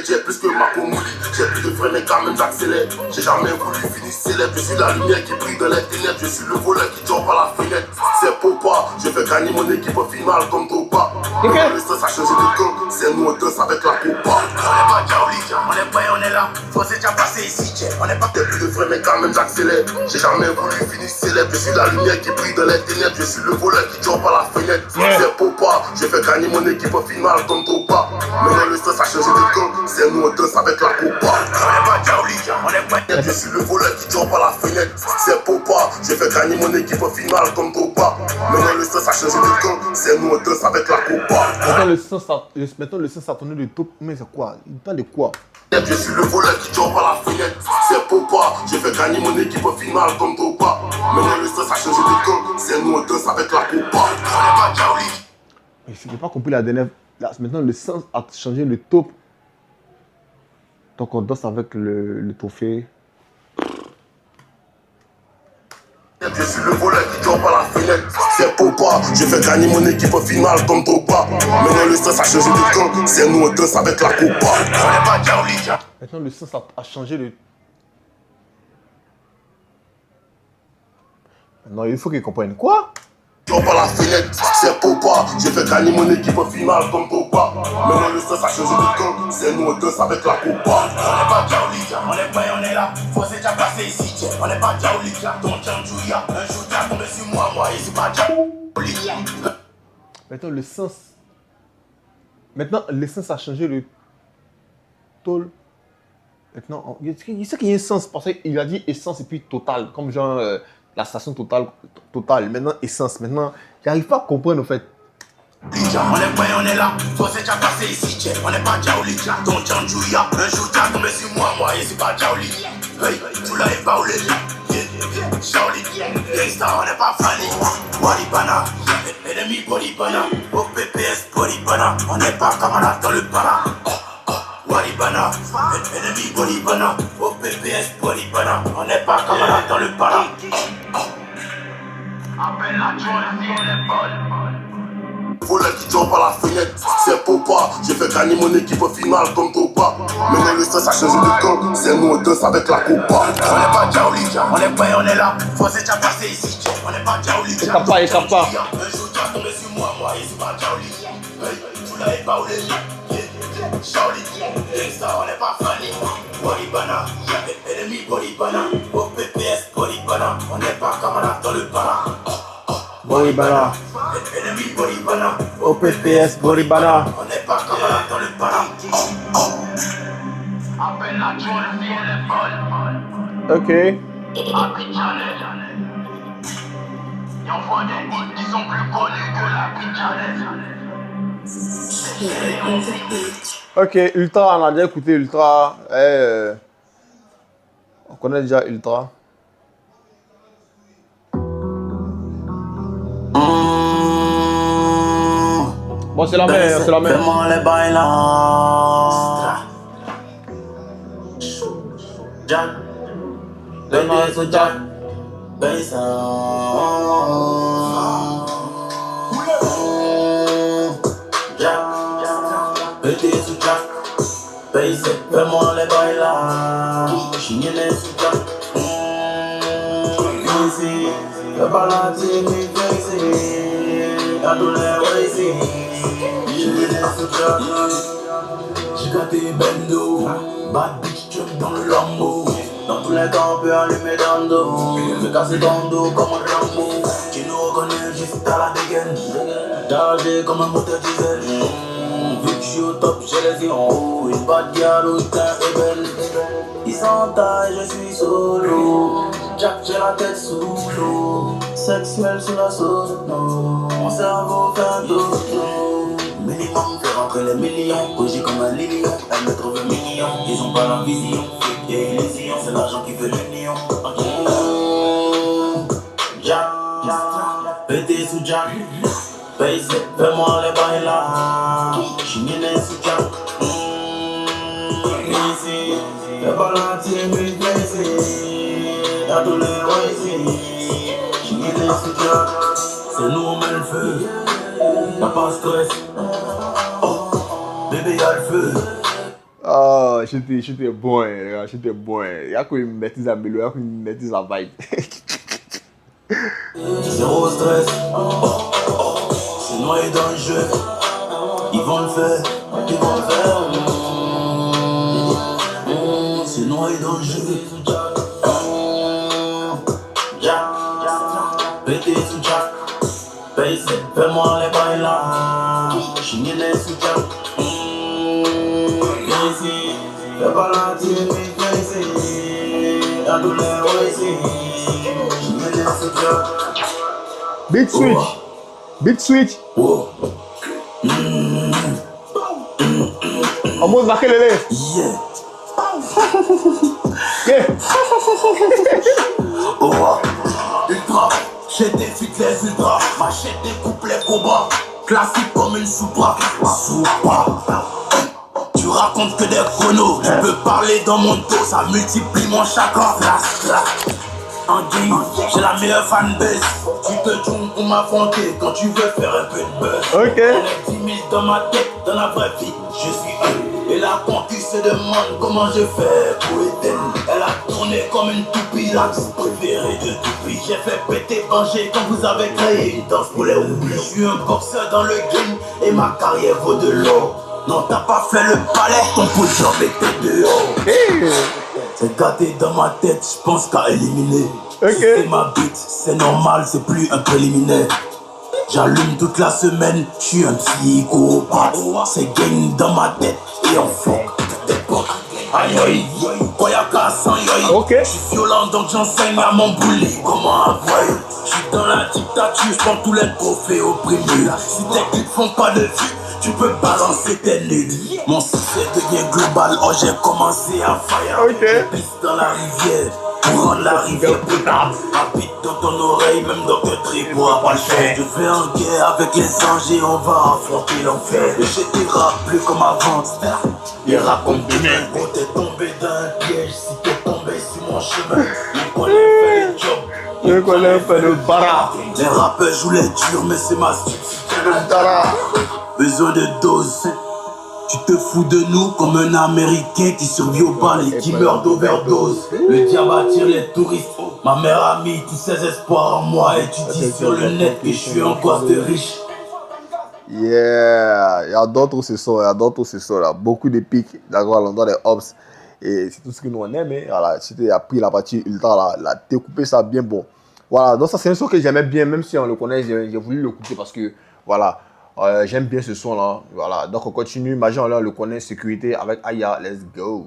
J'ai plus que Marco Mouli. J'ai plus de freins mais quand même j'accélère. J'ai jamais voulu finir célèbre. Je suis la lumière qui brille dans les ténèbres. Je suis le voleur qui tombe par la fenêtre. C'est Popa, je fais gagner mon équipe au final comme Topa. Le stress a changé de camp. C'est nous on danse avec la Copa. On n'est pas Jaouli, on est prêt, on est là. Faut se déjà passer ici, on n'est pas. J'ai plus de freins mais quand même j'accélère. J'ai jamais voulu finir célèbre. Je suis la lumière qui brille dans les ténèbres. Je suis le voleur qui tombe par la fenêtre. C'est Popa, je fais gagner mon équipe au final comme Topa. Maintenant le stress a changé de camp. C'est nous on danse avec la Copa. On n'est pas Jaouli, on est prêt. Je suis le voleur qui tombe par la fenêtre. C'est Popa, je fais gagner mon équipe au final comme Topa. Maintenant le sens a changé de camp. C'est nous, on danse avec la copa. Maintenant, le sens a tourné de top. Mais c'est quoi? Il parle de quoi? Je suis le voleur qui jump à la fenêtre. C'est Popa. J'ai fait gagner mon équipe au final comme Topa. Maintenant, le sens a changé de camp. C'est nous, on danse avec la copa. Mais j'ai pas compris la dernière. Là, maintenant, le sens a changé le top. Donc, on danse avec le trophée. Je suis le voleur qui jump à la fenêtre. C'est Popa. J'ai fait gagner mon équipe au final comme Topa. Maintenant, le sens a changé de camp. C'est nous, on danse avec la copa. Maintenant, le sens a changé le. Non, il faut qu'ils comprennent. Quoi? Jump à la fenêtre, c'est Popa. J'ai fait gagner mon équipe au final comme Topa. Maintenant le sens a changé de camp. C'est nous, on danse avec la copa. On n'est pas Jaolika, on est prêt, on est là. Faut c'est déjà passé ici, tiens. On n'est pas Jaolika, ton Djandjouya. Un jour t'as tombé sur moi, et c'est pas Jaolika. Maintenant, le sens a changé le tôle. Maintenant, il sait qu'il y a un sens parce qu'il a dit essence et puis total. Comme genre la station totale. Maintenant, essence. Maintenant, j'arrive pas à comprendre en fait. On est prêt, on est là. Faut c'est déjà passé ici, tiens. On n'est pas Jaolika, ton Djandjouya. Un jour t'as tombé sur moi, et c'est pas Jaolika. Hey, tu l'avais pas oulé. Shaolin, gangsta, on n'est pas Fanny. Waribana, ennemi Boribana. OPPS Boribana, on n'est pas camarade dans le para. Waribana, ennemi Boribana. OPPS Boribana, on n'est pas camarade dans le para. Appelle la joie, on est bonne. Voleur qui jump à la fenêtre, c'est Popa. J'ai fait gagner mon équipe au final comme Topa. Maintenant le sens a changé de camp. C'est nous, on danse avec la copa. On n'est pas Jaolika, on est prêt, on est là. Faut c'est déjà passé ici, on n'est pas Jaolika. Il capte pas. Un jour t'as tombé sur moi, et c'est pas Jaolika. Hey, tu l'avais pas oulé. Shaolin, gangsta, on n'est pas Fanny. Waribana, ennemi Boribana. OPPS Boribana, on n'est pas camarade dans le para. Boribana. Ennemi Boribana. OPPS Boribana. On n'est pas camarade dans le para. Appelle la joie, on est bonne. Ok. Abidjanais. Y'en faut des hits qui sont plus connus que la Bidjanais. Ok, Ultra, on a déjà écouté Ultra. On connaît déjà Ultra. Bon, c'est la même, c'est la même. Fais-moi les bailants. Jack, baby, so Jack, baby, Jack, baby, so Jack, baby, fais-moi les bailants. Chigner sous Jack, easy, le baladi, mi easy, à tous les easy. J'ai gâté Bendo, bad bitch truck dans le Lambo. Dans tous les temps on peut allumer dans le dos. Me casser dans le dos comme un Rambo. Tu nous reconnais juste à la dégaine. Chargé comme un moteur diesel. Vu que j'suis au top, j'ai les yeux en haut. Une bad girl au teint ébène. Ils s'entaillent, je suis solo. Jack, j'ai la tête sous l'eau. Sexuel sous la sauce, non. Mon cerveau fait un dodo. Minimum, faire rentrer les millions. Bouger comme un lion, elle me trouve mignon. Ils ont pas la vision, et illusion. C'est l'argent qui fait l'union. Jack, pété sous Jack. Pace, fais-moi les bails là. Chigner sous Jack. Easy, fais pas la team, mais crazy. Y'a tous les ici. Chigner sous Jack. C'est nous, on met le feu. Y'a pas de stress. Oh, bébé, y'a le feu. Oh, j'étais bon, hein, j'étais bon. Il y a quoi une maîtrise à mélodie, il y a quoi une maîtrise à vibe. Zéro stress. C'est noyé dans le jeu. Ils vont le faire. Ils vont le faire. C'est noyé dans le jeu. Jack, pété sous Jack. Pace, fais-moi les bails là. Chigner sous Jack. Easy, fais pas la team, mais crazy. Y'a tous les ici. Chigner sous Jack. Big switch. Beat switch. Oh, En mode marqué le lait. yeah. Yeah. Oh, ultra, j'ai des fitness ultra, machette des couplets combat, classique comme une soupa. Tu racontes que des chronos, tu peux parler dans mon dos, ça multiplie mon chakra. En game, j'ai la meilleure fanbase. Tu te tournes pour m'affronter quand tu veux faire un peu de buzz. Ok. On est 10 000 dans ma tête, dans la vraie vie, je suis eux. Et la conquise se demande comment je fais pour éteindre. Elle a tourné comme une toupie, l'axe préféré de toupie. J'ai fait péter Banger quand vous avez créé une danse pour les oublis. Je suis un boxeur dans le game et ma carrière vaut de l'or. Non, t'as pas fait le palais, ton pot de jambe était dehors. C'est gâté dans ma tête, je pense qu'à éliminer. Ok. Si c'est ma bite, c'est normal, c'est plus un préliminaire. J'allume toute la semaine, je suis un psychopathe. C'est gang dans ma tête et on fuck toute époque. Aïe aïe, Koyaka sans yoï. Ok. Je suis violent donc j'enseigne à mon bully comment avoir. Je suis dans la dictature, je prends tous les trophées opprimés. Si tes clips font pas de vues, tu peux balancer tes nudes. Mon succès devient global, oh j'ai commencé à fire. Ok. Je pisse dans la rivière pour rendre la rivière potable. Rapide dans ton oreille, même dans tes tripes pourra pas le faire. Je fais en guerre avec les anges et on va affronter l'enfer. Et j'étais rappelé comme avant, les racontes de merde. Quand t'es tombé d'un piège, si t'es tombé sur mon chemin, on connaît fait les jobs. Je connais pas le bara. Les rappeurs jouent les durs, mais c'est ma substitution. Le bara. Besoin de dose. Tu te fous de nous comme un Américain qui survit au bal et qui meurt d'overdose. Le diable attire les touristes. Ma mère a mis tous ses espoirs en moi et tu dis sur le net que je suis un gosse de riche. Yeah, j'adore tous ces sons, j'adore tous ces sons là. Beaucoup de pics, d'accord, on entend des hops. Et c'est tout ce que nous on aime. Hein. Voilà, si tu as pris la partie ultra là, la découpé ça bien bon. Voilà, donc ça c'est un son que j'aimais bien, même si on le connaît, j'ai voulu l'écouter parce que voilà, j'aime bien ce son là. Voilà, donc on continue. Major là, on le connaît, sécurité avec Aya, let's go.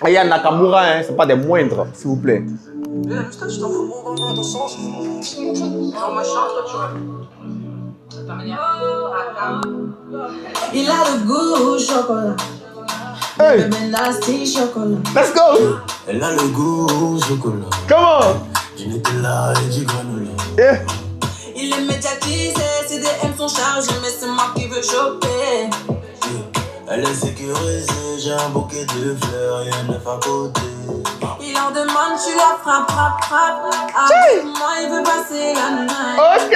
Aya Nakamura, hein, c'est pas des moindres, s'il vous plaît. Il a le goût au chocolat. Hey, Le nasty chocolat. let's go. Elle a le goût au chocolat, Come on. du Nutella et du granola. Yeah. Il est médiatisé, ses DM sont chargés, mais c'est moi qui veux choper. Elle est sécurisée, j'ai un bouquet de fleurs et un œuf à côté. Il en demande, tu la frappe. Avec moi, il veut passer la night. Ok.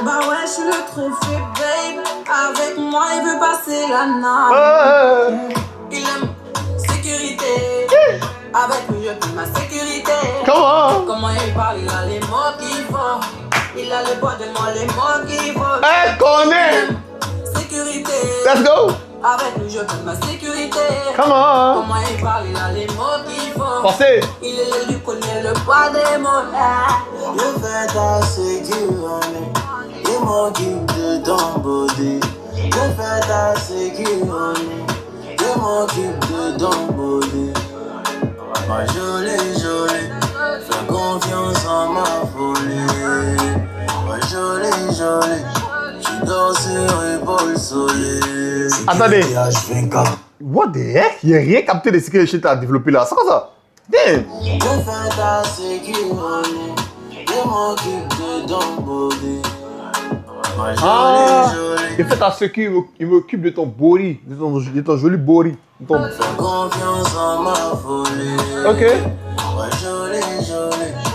Bah ouais, je suis le trophée, babe. Avec moi, il veut passer la night. Il aime sécurité. Avec lui, je fais ma sécurité. Comment? Comment il parle, il a les mots qu'il faut. Il a le poids de moi, les mots qu'il faut. Hey, connais. Sécurité. Let's go. Avec lui, je fais ma sécurité. Come on. Comment il parle, il a les mots qu'il faut. Pensez. Il est lui connaît le poids des mots. Je fais ta sécurité, et mon guide de ton body. Je fais ta sécurité, et mon guide de ton body. Ma jolie, fais confiance en ma folie. Ma jolie, tu dors sur épaule solide. Attendez. H24. What the heck? Il a rien capté de ce que tu as développé là. C'est quoi ça? Damn. Je fais ta sécurité, et mon guide de ton body. Ma jolie. Il fait ta sécu, il m'occupe de ton body, de ton joli body. De ton... Fais confiance en ma folie. Ok. Ouais, jolie.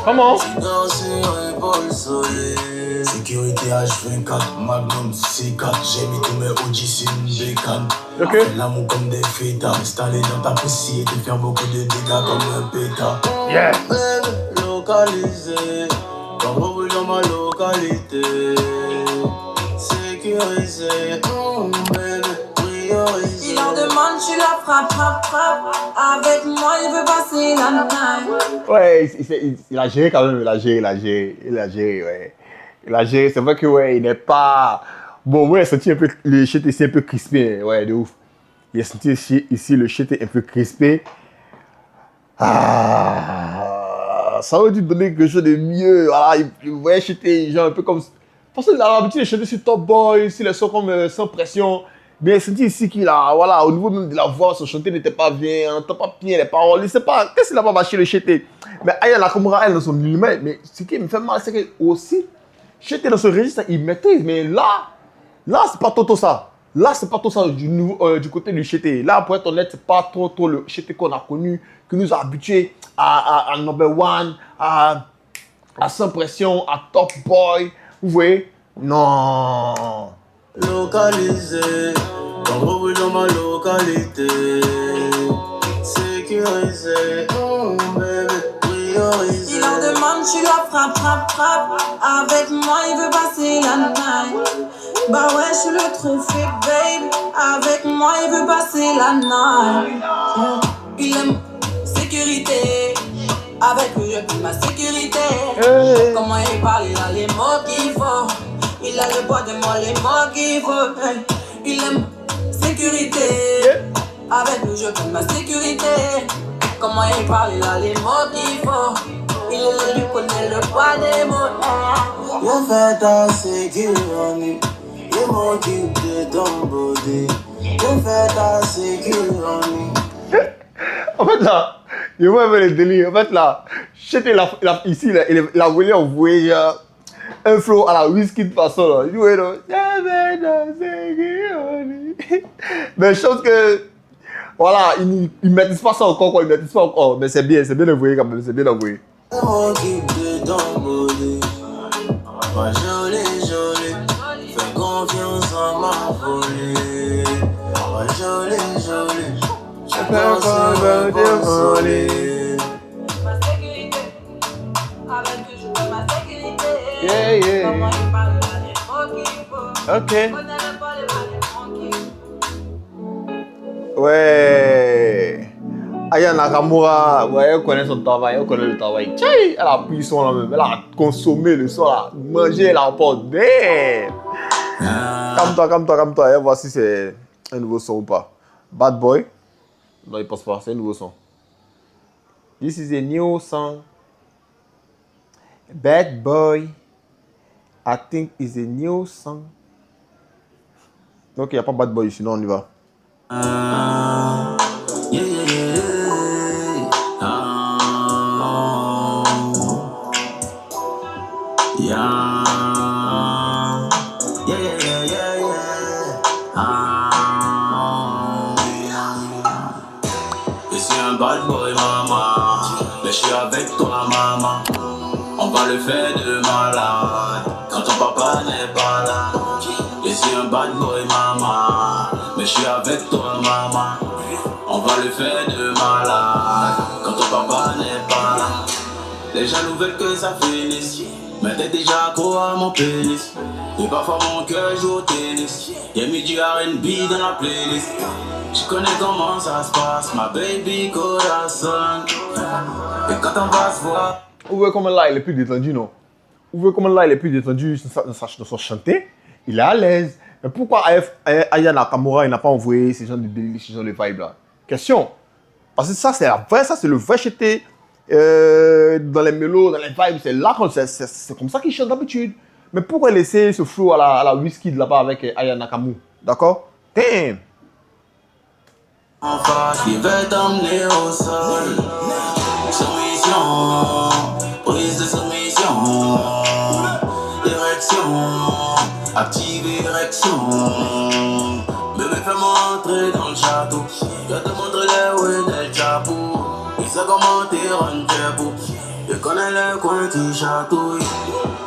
Comment? Tu dors sur épaule solide. Sécurité H24, Magnum C4. J'ai mis tous mes OG sur une bécane. Ok. Fais l'amour comme des fêtas. Installé dans ta pussy et te faire beaucoup de dégâts comme un pétard. Yeah. Baby, localisé. Quand vous dans ma localité. Sécurisé. Baby, priorisé. Il en demande, tu la frappe. Avec moi, il veut passer la night. Ouais, il a géré quand même, il a géré, ouais. Il a géré, c'est vrai que, ouais, il n'est pas... Bon, ouais, il a senti un peu, le shit ici un peu crispé, ouais, de ouf. Il a senti ici le shit un peu crispé. Ah, ça aurait dû donner quelque chose de mieux, voilà, il voyait shit genre un peu comme Parce qu'il a l'habitude de chanter sur Top Boy, sur les sons comme Sans Pression. Mais senti ici qu'il a, voilà, au niveau même de la voix, son chanter n'était pas bien, on n'entend pas bien les paroles. Il ne sait pas, qu'est-ce qu'il a pas marché le chanter. Mais Aya Nakamura, elle, dans son millimètre, mais ce qui me fait mal, c'est que aussi, chanter dans ce registre, il maîtrise. Mais là, c'est pas trop ça. Là, c'est pas trop ça du côté du chanter. Là, pour être honnête, c'est pas trop le chanter qu'on a connu, qui nous a habitués à Number One, à Sans Pression, à Top Boy. Vous voyez? Non. Localisé, en gros dans ma localité. Sécurisé, oh bébé, priorisé. Il en demande, tu la frappe. Avec moi, il veut passer la night. Bah ouais, je suis le trophée, babe. Avec moi, il veut passer la night. Il aime sécurité. Avec lui, je fais ma sécurité. Comment il parle, il a les mots qu'il faut. Il a le poids de moi, les mots qu'il faut. Il aime sécurité. Avec lui, je fais ma sécurité. Comment il parle, il a les mots qu'il faut. Il lui connaît le poids des mots. Je fais ta sécurité. Je m'occupe de ton body. Je fais ta sécurité. En fait, là, je vois un peu le délire. En fait, là, ici, il a voulu envoyer un flow à la whisky de façon, là. Il jouait, là. Mais je pense que, voilà, il ne maîtrise pas ça encore, quoi. Il ne maîtrise pas encore. Mais c'est bien envoyé quand même. C'est bien envoyé. Je m'occupe de ton body. Ma jolie. Fais confiance en ma folie. Ma jolie. Je pense à consoler. Ma sécurité. Avec lui, je fais ma sécurité. Yeah. Comment il parle, il a les mots qu'il faut. Ok. Connaît le poids des mots qu'il faut. Ouais. Aya Nakamura, ouais, elle connaît son travail, elle connaît le travail. Tchai, elle a pris son là même, elle a consommé le son là, mangé, elle a emporté. Calme-toi, et voir si c'est un nouveau son ou pas. Bad Boy. Non, il pense pas, c'est un nouveau son. This is a new song. Bad Boy. I think is a new song. Donc il n'y a pas Bad Boy, sinon on y va. Je suis un bad boy, maman, mais je suis avec toi, maman. On va le faire de malade quand ton papa n'est pas là. Je suis un bad boy, maman, mais je suis avec toi, maman. On va le faire de malade quand ton papa n'est pas là. Les jaloux veulent que ça finisse, mais t'es déjà accro à mon pénis. Et parfois mon cœur joue au tennis. Y'a mis du R&B dans la playlist. Je connais comment ça se passe, ma baby corazon. Et quand on va se voir. Vous voyez comment là il est plus détendu, non? Vous voyez comment là il est plus détendu dans son chanter? Il est à l'aise. Mais pourquoi Aya Nakamura il n'a pas envoyé ces gens de délire, ces gens de vibe là? Question. Parce que ça c'est le vrai chanter dans les mélos, dans les vibes. C'est là c'est comme ça qu'il chante d'habitude. Mais pourquoi laisser ce flow à la whisky de là-bas avec Aya Nakamura? D'accord? Damn! Il veut t'emmener au sol. Soumission, prise de soumission. Érection, active érection. Bébé, fais-moi entrer dans le château. Je vais te montrer les rues del Chapo. Il sait comment t'es rendez-vous. Je connais les coins qui chatouillent.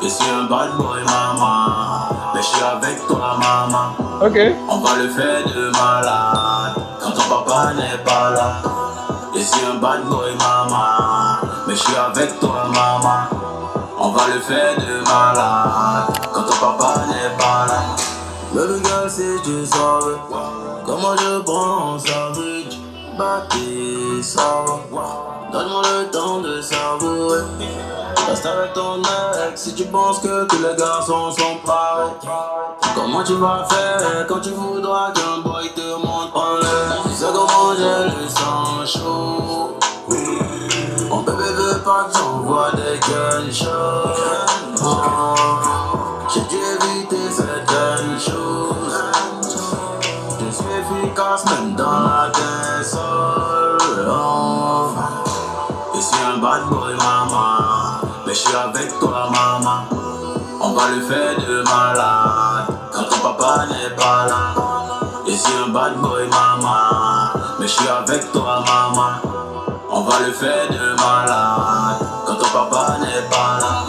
Je suis un bad boy, maman, mais je suis avec toi, maman. Ok. On va le faire de malade quand ton papa n'est pas là. Je suis un bad boy, maman, mais je suis avec toi, maman. On va le faire de malade quand ton papa n'est pas là. Baby girl, si tu savais comment je prends savage, bâti ça. Donne-moi le temps de savourer. Reste avec ton ex si tu penses que tous les garçons sont pareils. Comment tu vas faire quand tu voudras qu'un boy te monte en l'air? Tu sais comment j'ai le sang chaud. Mon bébé veut pas que j'envoie des gunshots. J'ai dû passe même dans la sol. Je suis un bad boy, maman. Mais je suis avec toi, maman. On va le faire de malade quand ton papa n'est pas là. Je suis un bad boy, maman. Mais je suis avec toi, maman. On va le faire de malade quand ton papa n'est pas là.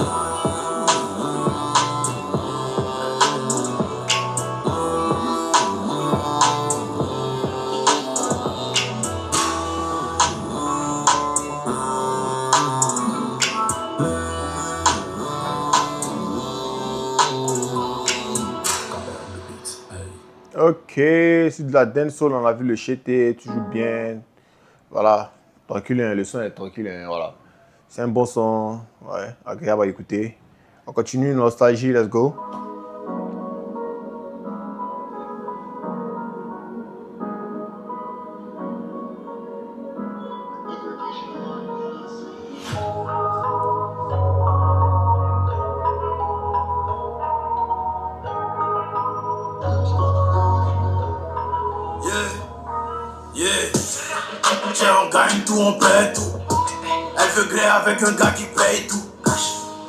Ok, c'est de la dancehall, on a vu le chété, toujours bien. Voilà, tranquille, hein, le son est tranquille, hein, voilà. C'est un bon son, ouais, agréable à écouter. On continue, nostalgie, let's go. Tiens, on gagne tout, on paie tout. Elle veut gré avec un gars qui paye tout.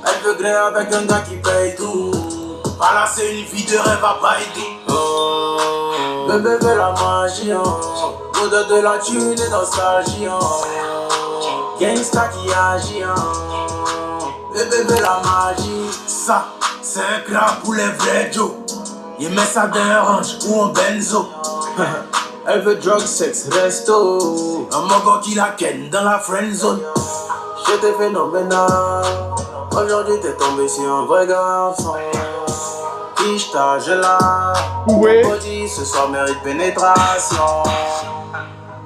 Elle veut gré avec un gars qui paye tout. Voilà, c'est une vie de rêve à Baïdou. Oh, bébé veut la magie, l'odeur de la thune et nostalgie. Gangsta qui agit, bébé veut la magie. Ça, c'est un crack pour les vrais Joe. Il met ça dans un range ou un benzo. Elle veut drug, sex, resto. Un mogo qui la ken dans la friend zone. J'étais phénoménal. Aujourd'hui t'es tombé sur un vrai garçon. Quiche ta là. Ouais. Body ce soir mérite pénétration.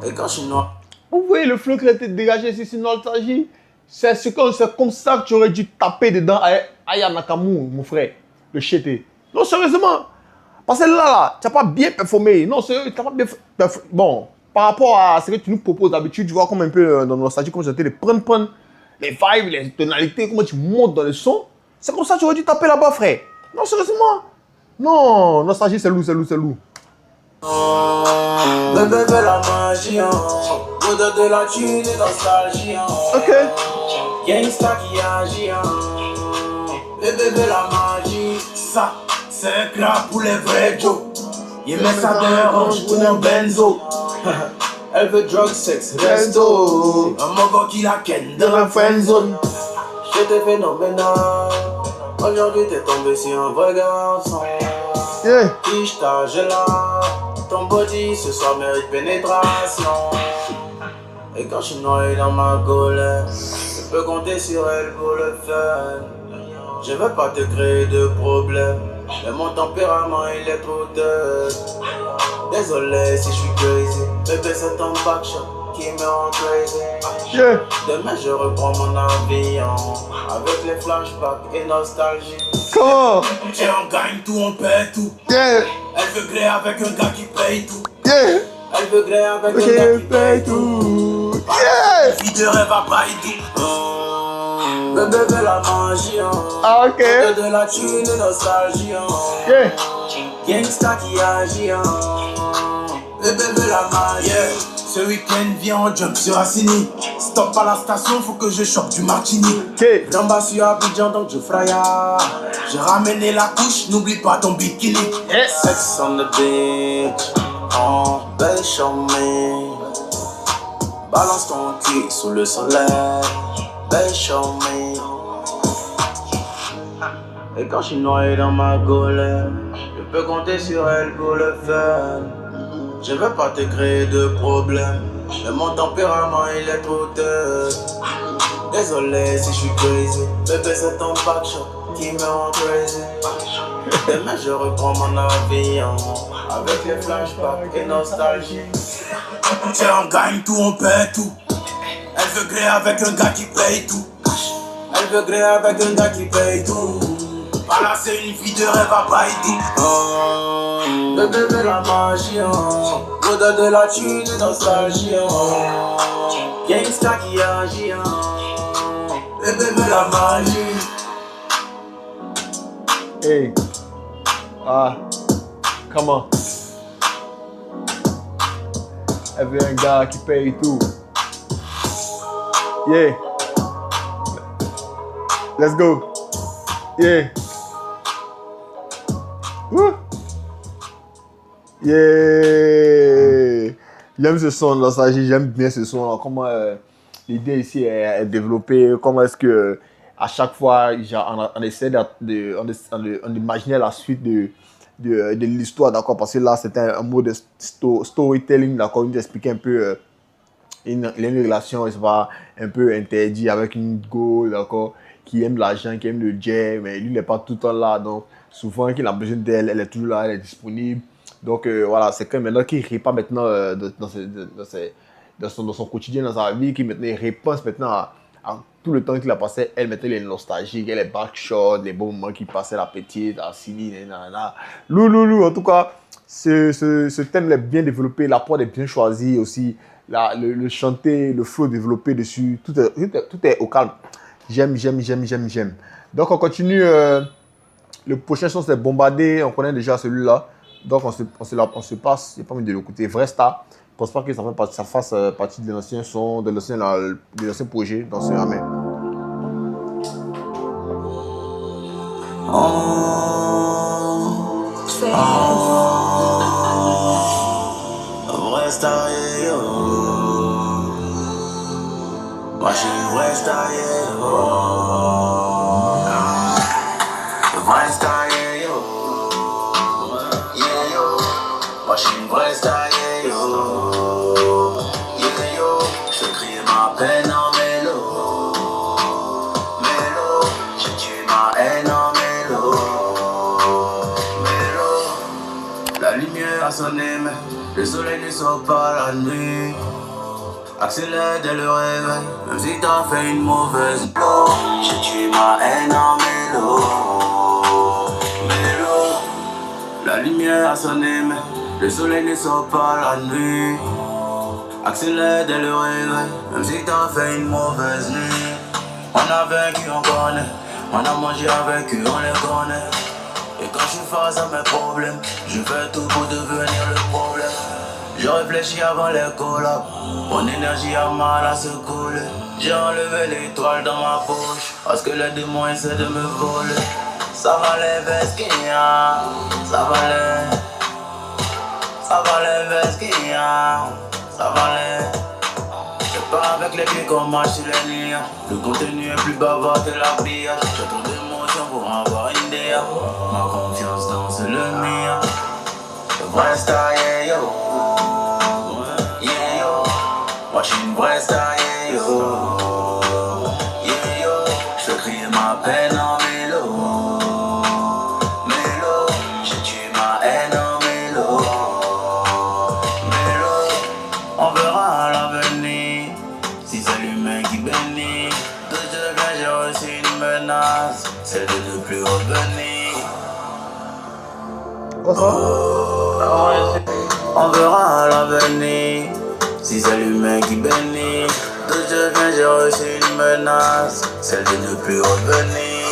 Et quand je suis noir. Vous voyez le flow qui a été dégagé ici sur nostalgie? C'est comme ça que tu aurais dû taper dedans à Aya Nakamura, mon frère. Le chété. Non, sérieusement. Parce que là, tu n'as pas bien performé. Non, sérieux, tu n'as pas bien performé. Bon, par rapport à ce que tu nous proposes d'habitude, tu vois comme un peu dans Nostalgie, comme j'étais de prendre les vibes, les tonalités, comment tu montes dans le son. C'est comme ça que tu aurais dû taper là-bas, frère. Non, sérieusement. Non, Nostalgie, c'est lourd. Bébé veut la magie, l'odeur de la thune et nostalgie. Ok. Gangsta qui agit, bébé veut la magie. Ça, c'est un crack pour les vrais Joe. Il met ça dans un range pour un benzo. Elle veut drug, sex, resto. Un mogo qui la ken dans la friend zone. J'étais phénoménal. Aujourd'hui t'es tombé sur un vrai garçon. Yeah. Quiche ta là. Ton body ce soir mérite pénétration. Et quand je suis noyé dans ma colère, je peux compter sur elle pour le faire. Je veux pas te créer de problème, mais mon tempérament il est trop dead. Désolé si je suis crazy, bébé c'est ton backshot qui me rend crazy. Yeah. Demain je reprends mon avion, avec les flashbacks et nostalgie. Comment? Tiens, on gagne tout, on paie tout. Yeah. Elle veut gré avec un gars qui paye tout. Yeah. Elle veut gré avec un gars qui paye tout. Yeah. Vie de rêve à Baïdou. Bébé veut la magie, Ah, ok. de la thune et nostalgie. Yeah. Gangsta qui agit, bébé veut la magie. Ce week-end viens on jump sur Assini. Stop à la station, faut que je chope du martini. Ok. D'en bas sur Abidjan donc je fraya. J'ai ramené la couche, n'oublie pas ton bikini. Yes. Sex on the beach, oh belle chômée. Balance ton cul sous le soleil, belle chômée. Et quand je suis noyé dans ma colère, je peux compter sur elle pour le faire. Je veux pas te créer de problème, mais mon tempérament il est trop dead. Désolé si je suis crazy, bébé c'est ton backshot qui me rend crazy. Demain je reprends mon avion, avec les flashbacks et nostalgie. Tiens, on gagne tout, on paie tout. Elle veut gré avec un gars qui paye tout. Elle veut gré avec un gars qui paye tout. Voilà, c'est une vie de rêve à Baïdou. Bébé veut la magie, l'odeur de la thune et nostalgie. Gangsta qui agit, bébé veut la magie. Hey. Ah. Come on. Elle veut un gars qui paye et tout. Yeah. Let's go. Yeah. Woo. Yeah. J'aime ce son, nostalgie, j'aime bien ce son. Comment l'idée ici est développée, comment est-ce que à chaque fois on essaie on imaginait la suite de l'histoire, d'accord, parce que là c'était un mot de storytelling, d'accord, il nous expliquait un peu il a une relation, c'est pas un peu interdit avec une go, d'accord, qui aime l'argent, qui aime le jet, mais lui il n'est pas tout le temps là, donc souvent qu'il a besoin d'elle, elle est toujours là, elle est disponible. Donc voilà, c'est que maintenant qu'il répand maintenant dans son quotidien, dans sa vie, qu'il maintenant il repense maintenant à tout le temps qu'il a passé. Elle maintenant il est nostalgique, elle est backshot, les bons moments qu'il passait la petite, à Sini, nanana. Loulou, en tout cas, ce thème est bien développé, la prod est bien choisie aussi, le chanter, le flow développé dessus, tout est au calme. J'aime. Donc on continue, le prochain son c'est Bombardé, on connaît déjà celui-là. Donc on se passe, j'ai pas envie de l'écouter. Vrai Star, je pense pas que ça fasse partie de l'ancien son, de l'ancien projet, dans ce ramen. Vrai Star, yo. Moi je suis vrai Star, yo. Vrai Star, yo. Yeah, yo. Moi je suis une vraie star, yeah, yo. Yeah, yo. Je crie ma peine en mélo. Mélo. Je tue ma haine en mélo. Mélo. La lumière a sonné, mais le soleil ne sort pas la nuit. Accélère dès le réveil, même si t'as fait une mauvaise blow. Je tue ma haine en mélo. Mélo. La lumière a sonné, mais le soleil ne sort pas la nuit. Accélère dès le réveil, même si t'as fait une mauvaise nuit. On a vaincu, on connaît. On a mangé avec eux, on les connaît. Et quand je suis face à mes problèmes, je fais tout pour devenir le problème. Je réfléchis avant les collabs. Mon énergie a mal à se couler. J'ai enlevé l'étoile dans ma poche, parce que les démons essaient de me voler. Ça va les vesquillas, ça va les vesquillas, ça va les. Je pars avec les pieds comme marche sur les nids. Le contenu est plus bavard que l'habillage. J'ai trop d'émotions pour avoir une idée. Ma confiance danse le mien. Le vrai star, yeah, yo. Yeah, yo. Moi je suis une vraie star, yeah, yo. Yeah, yo. Je fais crier ma peine en mélo. Mélo. Je tue ma haine en mélo. Mélo. On verra à l'avenir si c'est l'humain qui bénit. De Dieu que j'ai reçu une menace, celle de ne plus revenir. On verra à l'avenir si c'est l'humain qui bénit. De Dieu vient, j'ai reçu une menace, celle de ne plus revenir.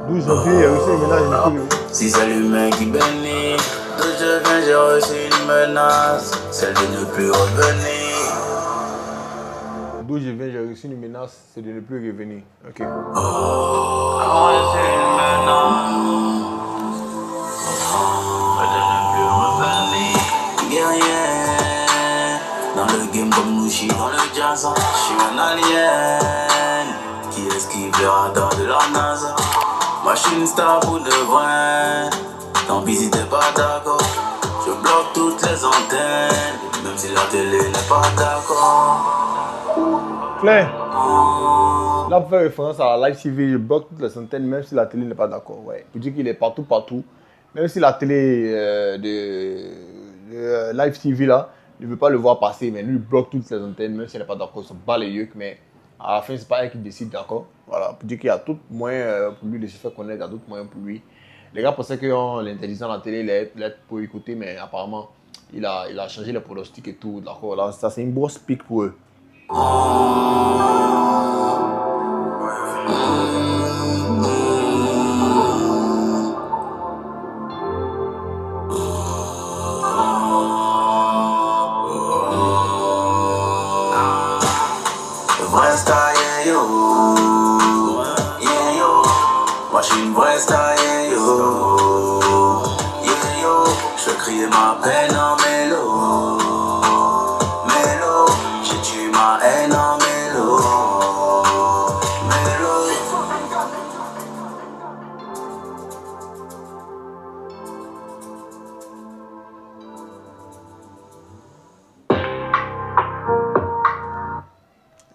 12 janvier, il y a aussi une menace. Si c'est l'humain qui bénit. De Dieu vient, j'ai reçu une menace, celle de ne plus revenir. D'où je viens, j'ai reçu une menace, c'est de ne plus revenir. Ok. J'ai reçu une menace. Guerrier, dans le game comme Nushi dans le jazz, je suis un alien qui esquive le radar de la NASA. Moi je suis une star pour de vrai, tant pis si t'es pas d'accord. Je bloque toutes les antennes, même si la télé n'est pas d'accord. Claire, là pour faire référence à la Live TV, je bloque toutes les antennes, même si la télé n'est pas d'accord. Ouais. Pour dire qu'il est partout. Même si la télé de Live TV là ne veut pas le voir passer, mais lui il bloque toutes les antennes, même si elle n'est pas d'accord, il se bat les yeux, mais à la fin c'est pas elle qui décide, d'accord. Voilà, pour dire qu'il y a tout moyen pour lui de se faire connaître, il y a d'autres moyens pour lui. Les gars pensaient que l'intelligence à la télé il est pour écouter, mais apparemment il a changé les pronostics et tout, d'accord. Là, ça c'est une grosse pique pour eux. j'suis une vraie star, yeah yo. Yeah yo, j'fais crier ma peine en mélo. Mélo, j'ai tué ma haine en mélo. Mélo.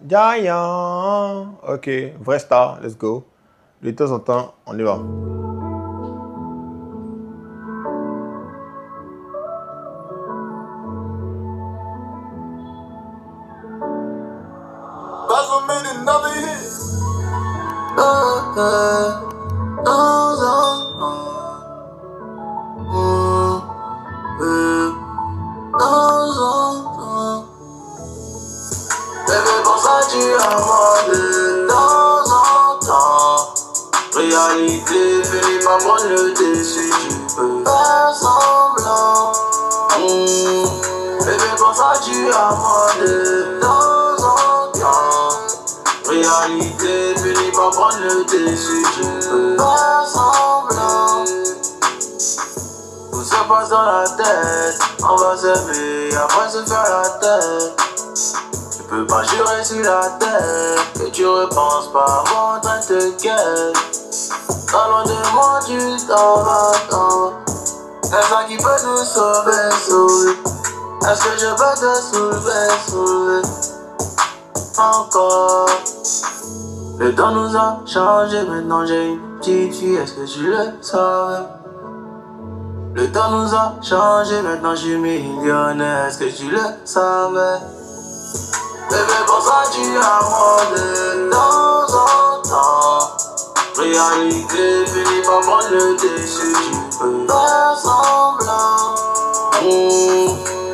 Giant. Ok, vrai star, let's go. De temps en temps, on y va. Basil made another hit. Bébé, pour ça tu as mort de temps en temps. Réalité, fais pas prendre le dessus, tu peux faire semblant. Bébé, pour ça tu as mort de temps en temps. Réalité, fais pas prendre le dessus, tu peux faire semblant. Tout se passe dans la tête, on va s'aimer, après se faire la tête. Tu peux pas jurer sur la terre que tu repenses pas avant en train de te guette. Pas loin de moi, tu t'en vas. Est-ce ça qui peut nous sauver, sauver? Est-ce que je peux te soulever? Encore. Le temps nous a changé, maintenant j'ai une petite fille, est-ce que tu le savais? Le temps nous a changé, maintenant je suis millionnaire, est-ce que tu le savais? Bébé, pour ça tu as mort de temps en temps. Réalité, finis par prendre le dessus, tu peux faire semblant.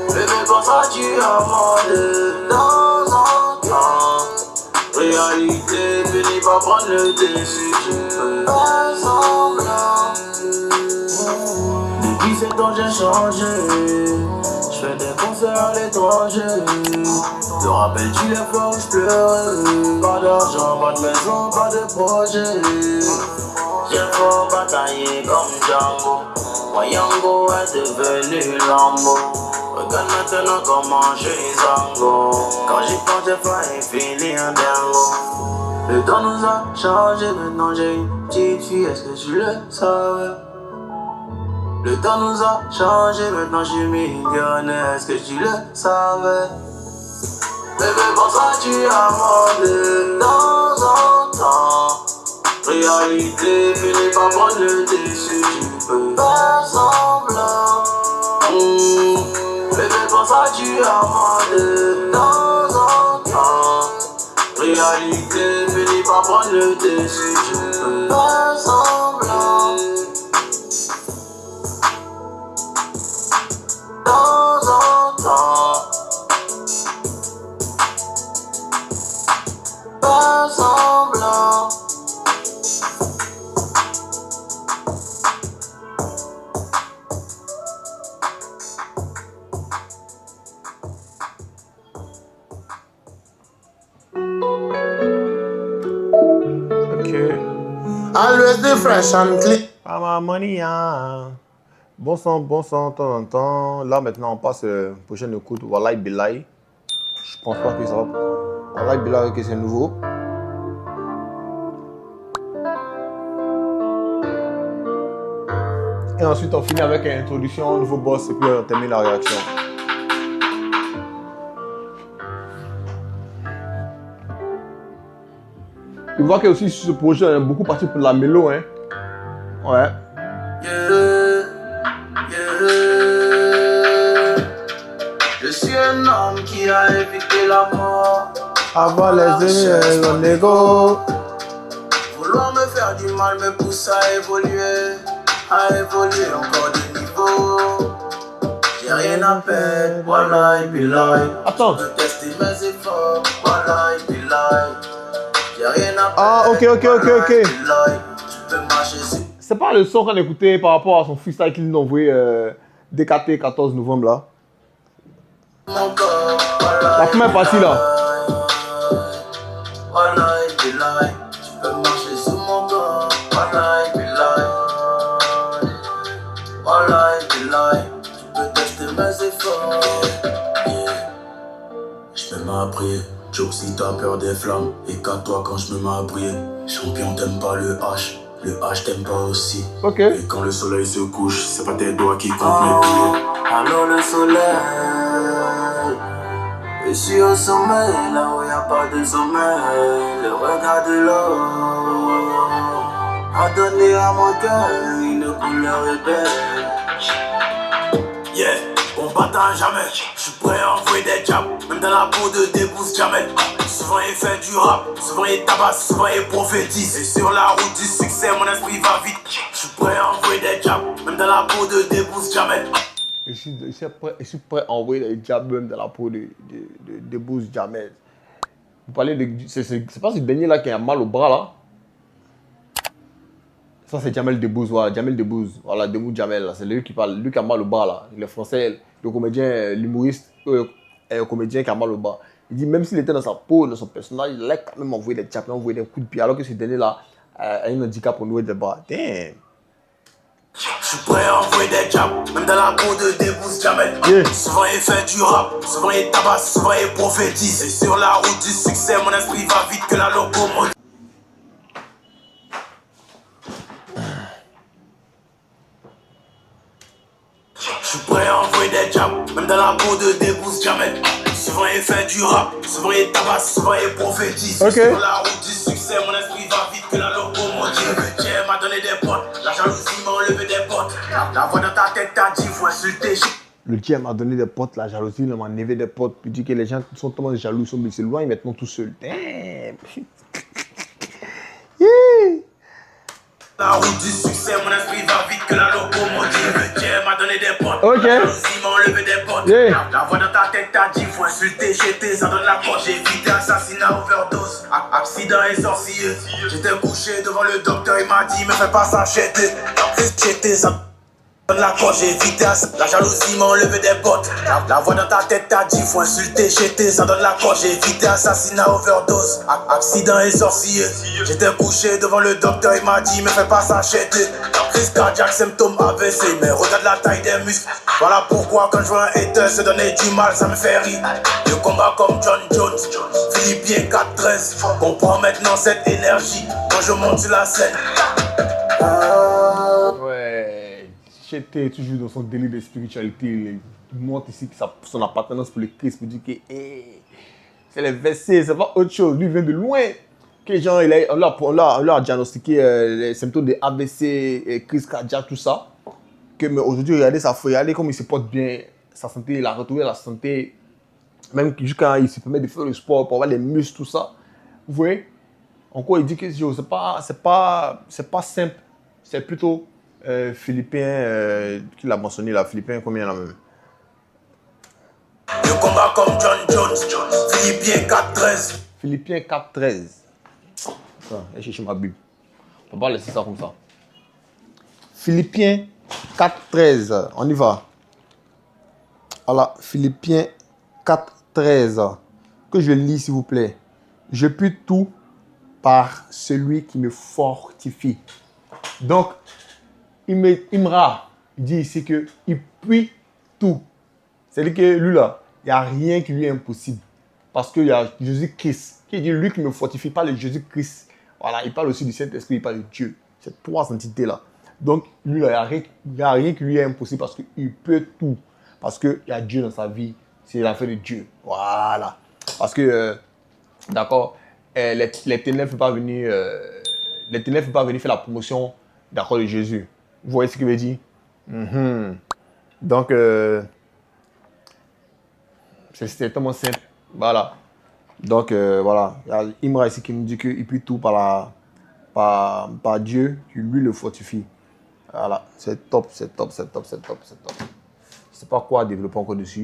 Bébé, pour ça tu as mort de temps en temps. Réalité, finis par prendre le dessus, tu peux faire semblant. Depuis 7 ans j'ai changé. J'fais des concerts à l'étranger. Te rappelles-tu les fois où j'pleurais? Pas d'argent, pas de maison, pas de projet. J'ai fort bataillé comme Django. Moi Yango est devenu Lambo. Regarde maintenant comment je suis Zango. Quand j'y pense j'ai failli finir un dingo. Le temps nous a changé, maintenant j'ai une petite fille, est-ce que tu le savais? Le temps nous a changé, maintenant je suis millionnaire, est-ce que tu le savais? Bébé, pour ça tu as mort de temps en temps. Réalité, finis par prendre le dessus, tu peux faire semblant. Bébé, pour ça tu as mort de temps en temps. Réalité, finis par prendre le dessus, tu peux faire semblant. Temps en temps. Pas semblant. Ok. Always the fresh and clean. Pas ma money, hein. Bon son, de temps en temps. Là, maintenant, on passe prochaine écoute. Wallahi Billahi. Je pense pas que ça va. Wallahi Billahi, que c'est nouveau. Et ensuite, on finit avec une introduction, un nouveau boss, et puis on termine la réaction. Tu vois que aussi sur ce projet, on est beaucoup parti pour la mélo, hein. Ouais. Je suis un homme qui a évité la mort. Avant les ennemis, on négo. Vouloir me faire du mal me pousse à évoluer encore de niveau. J'ai rien à perdre, voilà et puis live. Attends. Je peux tester mes efforts, voilà et puis live. J'ai rien à perdre. Ah, ok. Tu peux marcher sur. C'est pas le son qu'on a écouté par rapport à son freestyle qu'il nous a envoyé DKT 14 novembre là. Mon corps, voilà. La première partie là. Voilà et puis live. Tu peux marcher sur mon corps, voilà et puis prier. Joe, si t'as peur des flammes, écarte-toi quand je me mets à briller. Champion, t'aimes pas le H t'aime pas aussi. Ok. Et quand le soleil se couche, c'est pas tes doigts qui comptent mes pieds. Allô le soleil, je suis au sommeil, là où y a pas de sommeil. Le regard de l'eau a donné à mon cœur une couleur ébène. Yeah, on battant jamais, je suis prêt à envoyer des jabs, même dans la peau de débousse jamais. Souvent il fait du rap, souvent il tabasse, souvent il prophétise. Et sur la route du succès, mon esprit va vite. Je suis prêt à envoyer des jabs, même dans la peau de débousse jamais. Je suis prêt à envoyer des jabs même dans la peau de Debbouze Jamel. Vous parlez de... C'est pas ce dernier là qui a mal au bras là. Ça c'est Jamel Debbouze, voilà, Jamel Debbouze, voilà, Debbouze Jamel, c'est lui qui parle, lui qui a mal au bras là, le français, le comédien, l'humoriste, le comédien qui a mal au bras. Il dit même s'il était dans sa peau, dans son personnage, il a quand même envoyé des jabs, envoyé des coups de pied, alors que ce dernier là a un handicap au niveau des bras. Damn. Je suis prêt à envoyer des jabs, même dans la peau de Debbouze Jamel. Yeah. Souvent il fait du rap, souvent il tabasse, souvent il prophétise. Et sur la route du succès, mon esprit va vite que la locomotive. Je suis prêt à envoyer des jabs, même dans la peau de Debbouze Jamel. Souvent il fait du rap, souvent il tabasse, souvent il prophétise. Ok. Sur la route du succès, mon esprit va vite que la locomotive. Le Dieu m'a donné des potes, la jalousie m'a enlevé des potes. La voix dans ta tête t'a dit, faut insulter. Le Dieu m'a donné des potes, la jalousie m'a enlevé des potes. Il dit que les gens sont tellement jaloux, ils s'éloignent maintenant tout seuls. Damn. Yeah. La route du succès, mon esprit va vite que la locomotive. Le Dieu m'a donné des potes, Ok. la jalousie m'a enlevé des potes. Yeah. La voix dans ta tête t'a dit, faut insulter, jeter, ça donne la poche. J'ai évité assassinat, overdose, accident et sorcier. J'étais couché devant le docteur, il m'a dit, me fais pas ça, jeter, ça donne la poche. J'ai évité la jalousie m'a enlevé des potes. La voix dans ta tête t'a dit, faut insulter, jeter, ça donne la poche. J'ai évité assassinat, overdose, accident et sorcier. J'étais couché devant le docteur, il m'a dit, me fais pas ça, jeter. Crise cardiaque, symptômes AVC, mais regarde la taille des muscles. Voilà pourquoi quand je vois un hater se donner du mal, ça me fait rire. Je combat comme John Jones, Philippien 4-13. Comprends maintenant cette énergie quand je monte sur la scène. Ouais, j'étais toujours dans son délire de spiritualité. Il montre ici que son appartenance pour le Christ, pour dire que c'est les versets, c'est pas autre chose. Lui vient de loin. Que les gens, on l'a diagnostiqué les symptômes de AVC, crise cardiaque, tout ça. Mais aujourd'hui, regardez comme il se porte bien, sa santé, il a retrouvé la santé. Même jusqu'à il se permet de faire le sport pour avoir les muscles, tout ça. Vous voyez? Encore, il dit que c'est pas simple. C'est plutôt philippin, qu'il a mentionné là. Philippin, combien là même? Je combat comme John Jones, Philippien 4-13. Philippiens 4-13. Attends, je vais chercher ma Bible. On va pas laisser ça comme ça. Philippiens 4-13. On y va. Voilà, Philippiens 4-13. Que je lis, s'il vous plaît. Je puis tout par celui qui me fortifie. Donc, Imra dit ici qu'il puis tout. C'est-à-dire que lui là, il n'y a rien qui lui est impossible. Parce qu'il y a Jésus-Christ. Qui dit lui qui me fortifie, pas le Jésus-Christ. Voilà, il parle aussi du Saint-Esprit, il parle de Dieu. Ces trois entités-là. Donc, lui, là, il n'y a rien qui lui est impossible parce qu'il peut tout. Parce qu'il y a Dieu dans sa vie. C'est l'affaire de Dieu. Voilà. Parce que, d'accord, les ténèbres ne peuvent pas venir faire la promotion, d'accord, de Jésus. Vous voyez ce qu'il veut dire? Donc, c'est tellement simple. Voilà. Donc, voilà. Il y a Imra ici qui nous dit qu'il peut tout par Dieu, qui lui le fortifie. Voilà. C'est top, c'est top, c'est top, c'est top, c'est top. Je sais pas quoi développer encore dessus.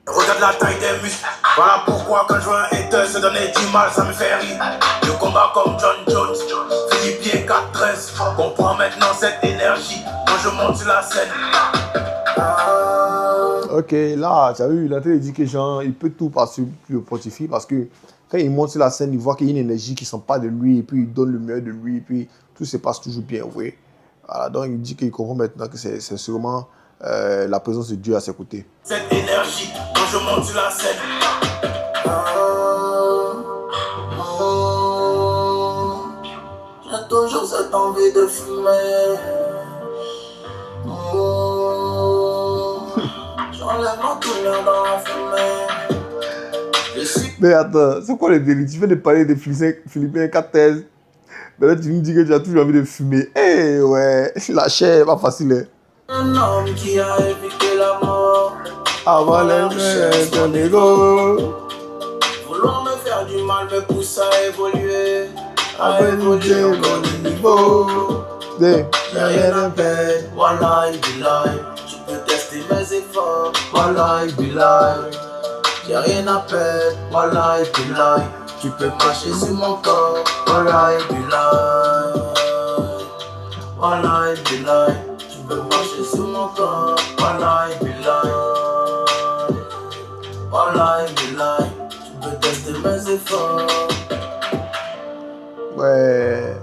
Regarde la taille des muscles. Voilà pourquoi quand je vois un hater se donner du mal, ça me fait rire. Je combat comme John Jones, Philippien 4-13. Comprends maintenant cette énergie quand je monte sur la scène. Ok, là, tu as vu, il a dit que genre, il peut tout par celui qui le fortifie parce que quand il monte sur la scène, il voit qu'il y a une énergie qui ne sent pas de lui et puis il donne le meilleur de lui et puis tout se passe toujours bien, vous voyez. Voilà, donc il dit qu'il comprend maintenant que c'est sûrement la présence de Dieu à ses côtés. Cette énergie quand je monte sur la scène. cette envie de fumer. J'enlève ma couleur dans la fumée. Mais attends, c'est quoi le délit? Tu viens de parler des Philippins 4 mais là, tu me dis que tu as toujours envie de fumer. Eh ouais, la chair, pas facile. Hein. Un homme qui a évité la mort. Avant les ton ego. Vouloir me faire du mal me pousse à évoluer. À évoluer évoluer au encore bon du niveau. niveau. Des, J'ai rien à perdre. Wallahi billahi. Tu peux tester mes efforts. Wallahi billahi. J'ai rien à perdre. Wallahi billahi. Tu peux marcher sur mon corps. Wallahi billahi. Wallahi billahi. Tu peux marcher sur mon corps. Wallahi billahi. Wallahi billahi. Tu peux tester mes efforts. Ouais.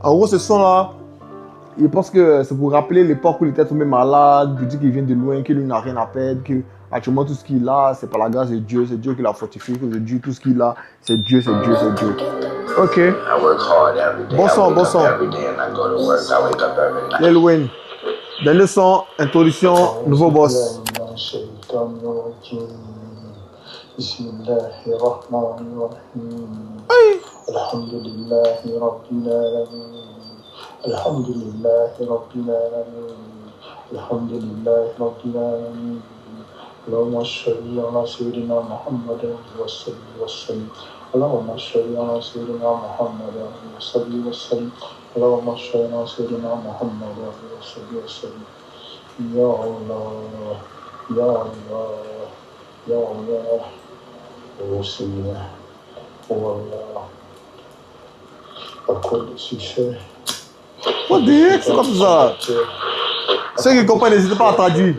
En gros, ce son-là, je pense que c'est pour rappeler l'époque où il était tombé malade, pour dire qu'il vient de loin, qu'il n'a rien à perdre, que actuellement tout ce qu'il a, c'est par la grâce de Dieu, c'est Dieu qui l'a fortifié, que c'est Dieu, tout ce qu'il a, c'est Dieu, c'est Dieu, c'est Dieu. Ok. I work hard every day. Bon son, I bon wake son. up every day and I go to work. I wake up every night. Lil Wayne. Dernier son, introduction, nouveau boss. الحمد لله رب العالمين الحمد لله رب العالمين الحمد لله رب العالمين اللهم صل على سيدنا محمد وسلم اللهم صل على سيدنا محمد وسلم اللهم صل على سيدنا محمد وسلم يا الله يا الله يا الله وسيدنا والله أكل succès. What the heck, c'est quoi tout ça? Ceux qui comprennent, n'hésitez pas à traduire.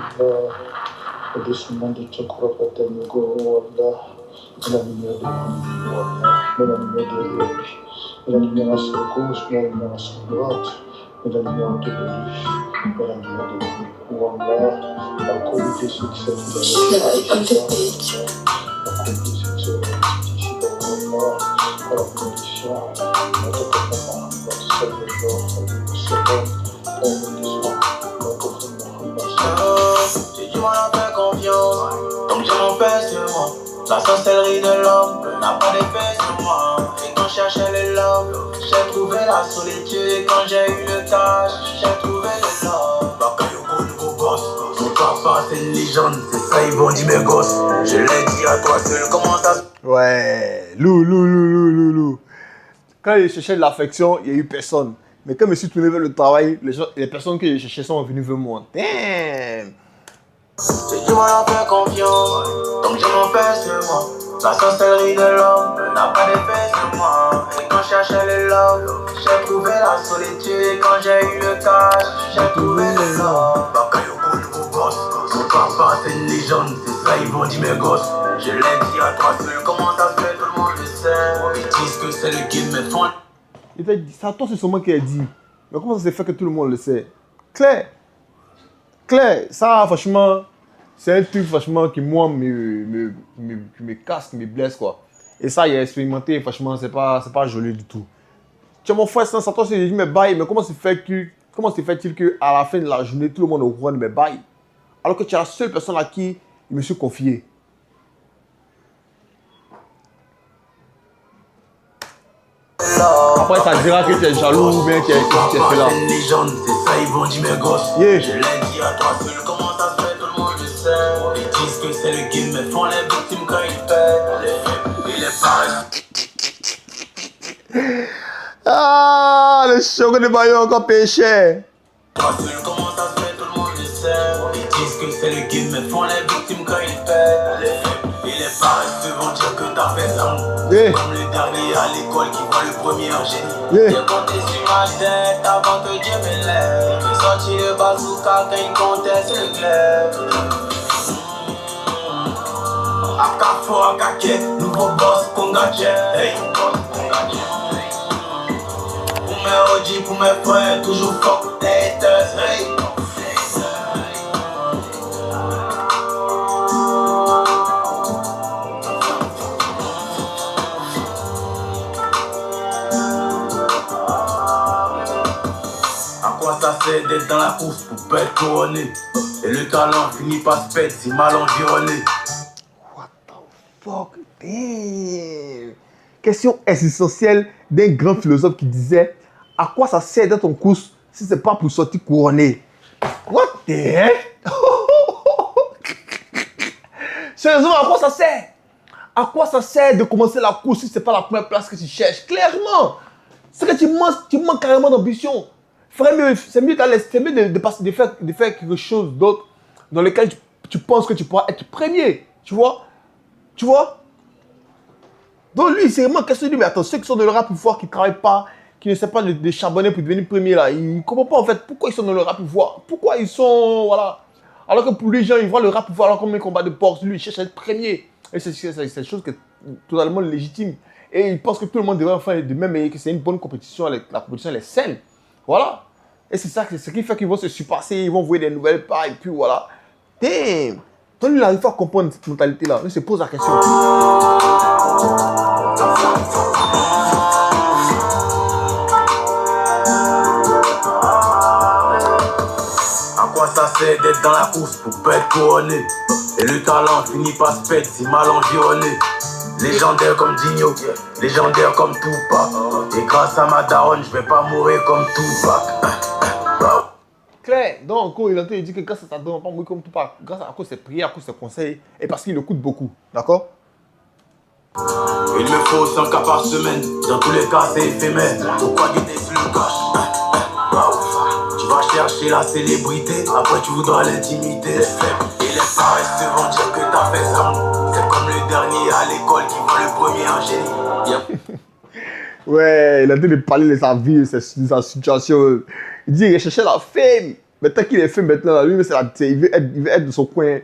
J'ai du mal à faire confiance, donc je m'en fais sur moi. La sorcellerie de l'homme n'a pas d'effet sur moi. Et quand je cherchais le love, j'ai trouvé la solitude. Et quand j'ai eu le cash, j'ai trouvé le love. Bakayoko, nouveau boss. Son papa, c'est une légende. C'est ça, ils vont dire mes gosses. Je l'ai dit à toi seul, comment ça se Ouais, Lou. Quand il cherchait de l'affection, il n'y a eu personne. Mais quand je me suis tourné vers le travail, les personnes que je cherchais sont venues vers moi. Damn! J'ai du mal à faire confiance, donc je m'en fais sur moi. La sorcellerie de l'homme n'a pas d'effet sur moi. Et quand je cherchais le love, j'ai trouvé la solitude. Et quand j'ai eu le cash, j'ai trouvé le love. Bakayoko, nouveau boss. Son papa, c'est une légende. C'est ça, ils vont dire mes gosses. Je l'ai dit à toi seul, comment ça se fait, tout le monde le sait. Ils disent que c'est le game, mais font. Il t'a dit, ça, toi, c'est seulement qui a dit. Mais comment ça s'est fait que tout le monde le sait? Claire, ça, franchement, c'est un truc, franchement, qui, moi, me casse, qui me blesse, quoi. Et ça, il a expérimenté, franchement, c'est pas joli du tout. Tu vois, mon frère, ça, toi, c'est dit mes bails, mais comment se fait-il qu'à la fin de la journée, tout le monde est au courant de mes bails? Alors que tu es la seule personne à qui je me suis confié. Après, ça dira que tu es jaloux ou bien que tu es fait là. C'est une légende, c'est ça, ils vont dire mes gosses. Yeah. Je l'ai dit à toi seul, comment ça se fait, tout le monde le sait. Ils disent que c'est le game, mais font les victimes quand ils pètent. Les faits et les paris. Ah, le choc de maillot encore péché. Toi seul, comment ça se fait, tout le monde le sait. Ils disent que c'est le game, mais font les victimes quand ils pètent. Les faits et les paris te vont dire que t'as fait ça. Yeah. Comme le dernier à l'école qui voit le premier en génie. Yeah. J'ai compté sur ma tête avant que Dieu me lève. J'ai sorti le bazooka quand il comptait sur le glaive. Akafo, Akake, nouveau boss, Kongache. Hey, Pour mes OG, pour mes frères, toujours fuck les haters. Hey. À quoi ça sert d'être dans la course pour pas être couronné? Et le talent finit par se perdre si mal environné. What the fuck? Damn. Question essentielle d'un grand philosophe qui disait à quoi ça sert d'être en course si c'est pas pour sortir couronné? What the heck? Sérieusement, à quoi ça sert? À quoi ça sert de commencer la course si c'est pas la première place que tu cherches? Clairement, c'est que tu manques carrément d'ambition. C'est mieux de faire quelque chose d'autre dans lequel tu penses que tu pourras être premier. Tu vois? Tu vois? Donc lui, c'est vraiment question de lui. Mais attends, ceux qui sont dans le rap pouvoir, qui ne travaillent pas, qui ne savent pas de charbonner pour devenir premier là, ils ne comprennent pas en fait pourquoi ils sont dans le rap pouvoir. Pourquoi ils sont. Voilà. Alors que pour les gens, ils voient le rap pouvoir alors comme un combat de boxe. Lui, il cherche à être premier. Et c'est une chose qui est totalement légitime. Et il pense que tout le monde devrait faire de même et que c'est une bonne compétition. La compétition, elle est saine. Voilà. Et c'est ça ce qui fait qu'ils vont se surpasser, ils vont voir des nouvelles pas et puis voilà. Damn. Donc lui, il n'arrive pas à comprendre cette mentalité-là. Il se pose la question. À quoi ça sert d'être dans la course pour pas être couronné? Et le talent finit par se perdre si mal environné. Légendaire comme Digno, légendaire comme Tupac. Et grâce à ma daronne, je vais pas mourir comme Tupac. Claire, donc il dit que grâce à sa daronne, pas mourir comme Tupac. Grâce à cause de ses prières, à cause de ses conseils et parce qu'il écoute beaucoup. D'accord? Il me faut 100 cas par semaine, dans tous les cas c'est éphémère. Pourquoi guetter sur le cash? Tu vas chercher la célébrité, après tu voudras l'intimité. Et les paresses vont dire que t'as fait ça. C'est comme le dernier à l'école qui voit le premier en génie. Ouais, il a dit de parler de sa vie, de sa situation. Il dit qu'il cherchait la fame. Mais tant qu'il est fame maintenant, lui, il veut être de son coin.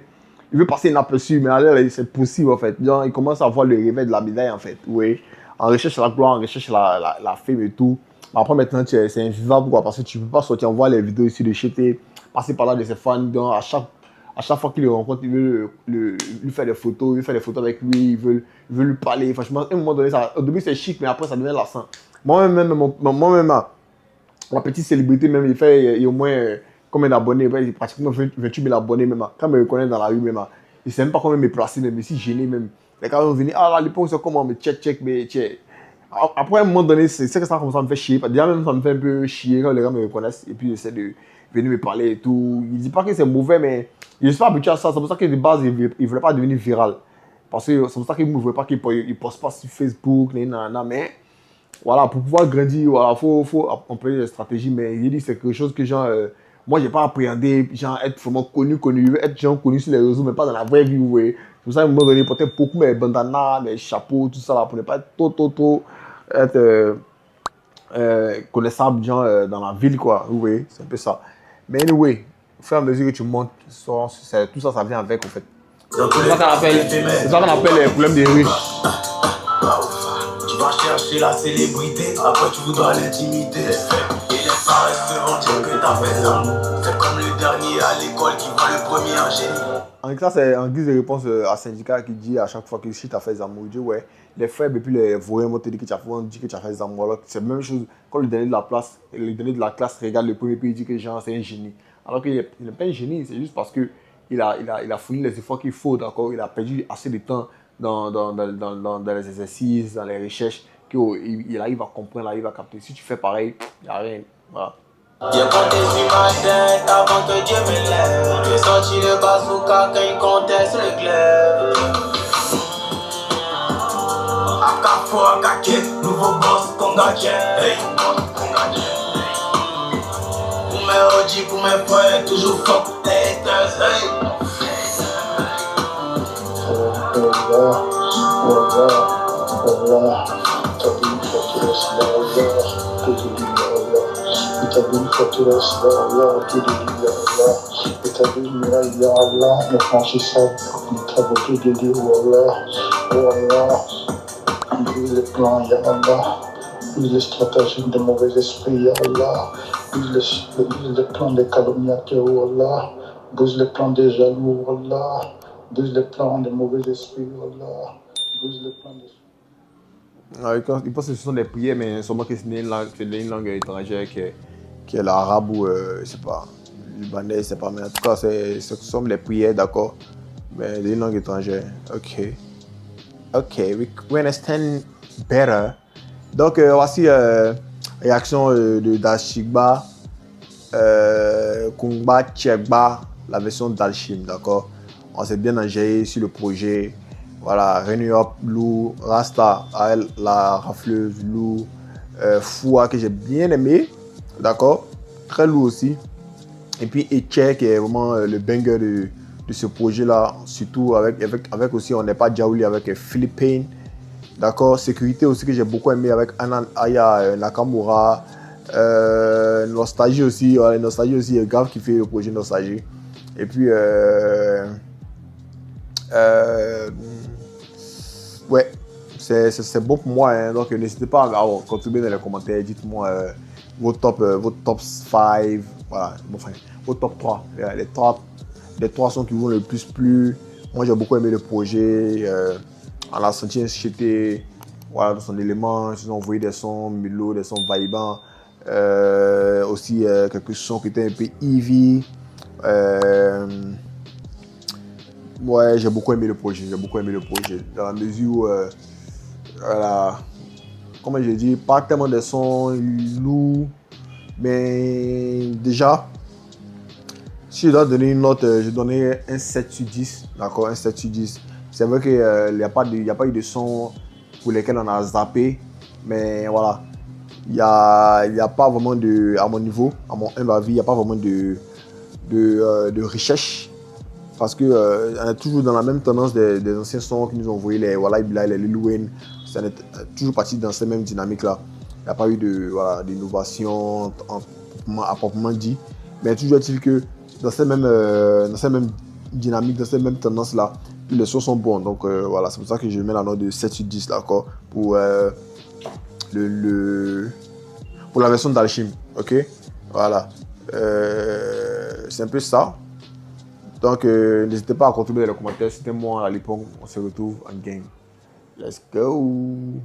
Il veut passer inaperçu, mais là, c'est possible en fait. Genre, il commence à voir le réveil de la médaille en fait. Oui. En recherche la gloire, en recherche la fame et tout. Mais après, maintenant, c'est invivable quoi, parce que tu ne peux pas sortir. On voit les vidéos ici de Chété, passer par là de ses fans. Donc, à chaque fois qu'il le rencontre, il veut lui faire des photos, il veut faire des photos avec lui, il veut lui parler. Franchement, à un moment donné, au début c'est chic, mais après ça devient lassant. Moi-même, ma petite célébrité, même, il y a au moins combien d'abonnés? Il a pratiquement 28 000 abonnés, même. Quand il me reconnaît dans la rue, même, il ne sait même pas comment me placer, même, si gêné, même. Les gars vont venir, ah là, l'époque, c'est comment, mais check, mais check. Après, à un moment donné, c'est que ça commence à me faire chier. Déjà, même, ça me fait un peu chier quand les gars me reconnaissent et puis ils essaient de venir me parler et tout. Il ne dit pas que c'est mauvais, mais je ne suis pas habitué à ça. C'est pour ça que de base, il ne voulait pas devenir viral. Parce que c'est pour ça qu'il ne voulait pas qu'il ne poste pas sur Facebook, mais voilà, pour pouvoir grandir, voilà, faut employer des stratégies. Mais il dit que c'est quelque chose que genre, moi, je n'ai pas appréhendé, genre, être vraiment connu, être genre connu sur les réseaux, mais pas dans la vraie vie, vous voyez. C'est pour ça qu'à un moment donné, il portait beaucoup mes bandanas, mes chapeaux, tout ça, là, pour ne pas être être connaissable, genre, dans la ville, quoi, vous voyez, c'est un peu ça. Mais anyway, au fur et à mesure que tu montes, tout ça, ça vient avec, en fait. C'est ça qu'on appelle les problèmes des riches. Tu vas chercher la célébrité, après tu voudras l'intimité. Et les paresses vont dire que t'as fait ça. C'est comme le dernier à l'école qui voit le premier en génie. Ça, c'est en guise de réponse à Syndicat qui dit à chaque fois que si tu as fait Zamou, il dit ouais, les faibles et puis les voyants vont te dire que tu as fait Zamou. Alors c'est la même chose quand le dernier de la classe regarde le premier puis il dit que genre c'est un génie. Alors qu'il n'est pas un génie, c'est juste parce qu'il a fourni les efforts qu'il faut, d'accord. Il a perdu assez de temps dans les exercices, dans les recherches, qu'il arrive à comprendre, il arrive à capter. Si tu fais pareil, il n'y a rien. Voilà. J'ai compté sur ma tête avant que Dieu me lève. J'ai senti le bazooka quand il comptait sur le glaive. Akafo, Akake, nouveau boss, Kongadien. Hey, pour mes OG, pour mes frères, toujours fuck les haters. Hey. Allah, tabii faturası da Allah, kuduruyor Allah. Tabii faturası da Allah, kuduruyor Allah. Tabii mirayla Allah, infranchissable. Tabii kuduruyor Allah. Oh Allah, brise les plans, ya Allah. Brise les stratagèmes de mauvais esprits, ya Allah. Brise les plans des calomniateurs, oh Allah. Brise les plans des jaloux, oh Allah. Brise les plans des mauvais esprits, oh Allah. Brise les plans des... Il pense que ce sont des prières, mais sûrement que c'est une langue étrangère qui est l'arabe ou, je sais pas, libanais, je sais pas, mais en tout cas, ce sont les prières, d'accord, mais des langues étrangères. Ok, we understand better. Donc, voici réaction de Dashigba, Kungba Tchekba, la version d'Alchim, d'accord. On s'est bien engagé sur le projet. Voilà, Renew Lou, Rasta, la rafleuse, Lou, Foua que j'ai bien aimé, d'accord. Très lourd aussi. Et puis Eche qui est vraiment le banger de ce projet-là, surtout avec aussi, on n'est pas Jaouli avec Philippines. D'accord, sécurité aussi que j'ai beaucoup aimé avec Aya Nakamura, Nostalgie aussi, Nostalgie aussi, grave qui fait le projet Nostalgie. Et puis, ouais, c'est bon pour moi, hein. Donc n'hésitez pas à contribuer dans les commentaires, dites-moi vos top 5, voilà, enfin, vos top 3, les 3 sons qui vous ont le plus plu. Moi j'ai beaucoup aimé le projet. On a senti un société, voilà, dans son élément, ils ont envoyé des sons mélo, des sons vibants, aussi quelques sons qui étaient un peu heavy. Ouais, j'ai beaucoup aimé le projet, dans la mesure où, voilà, comme je dis, pas tellement de sons lourds, mais déjà, si je dois donner une note, je donnerais un 7 sur 10, d'accord, un 7 sur 10. C'est vrai qu'il n'y a pas eu de sons pour lesquels on a zappé, mais voilà, il n'y a pas vraiment à mon niveau, à mon humble avis, il n'y a pas vraiment de recherche, parce que on est toujours dans la même tendance des anciens sons qui nous ont envoyé, les Wallah Bilal, les Lil Wayne, ça est toujours parti dans cette même dynamique-là. Il n'y a pas eu d'innovation à proprement dit, mais toujours est-il que dans cette même dynamique, dans cette même tendance-là, les sons sont bons. Donc voilà, c'est pour ça que je mets la note de 7 sur 10, d'accord, pour la version d'Alchim, ok, voilà. C'est un peu ça. Donc n'hésitez pas à contribuer dans les commentaires. C'était moi à l'époque, on se retrouve en game. Let's go.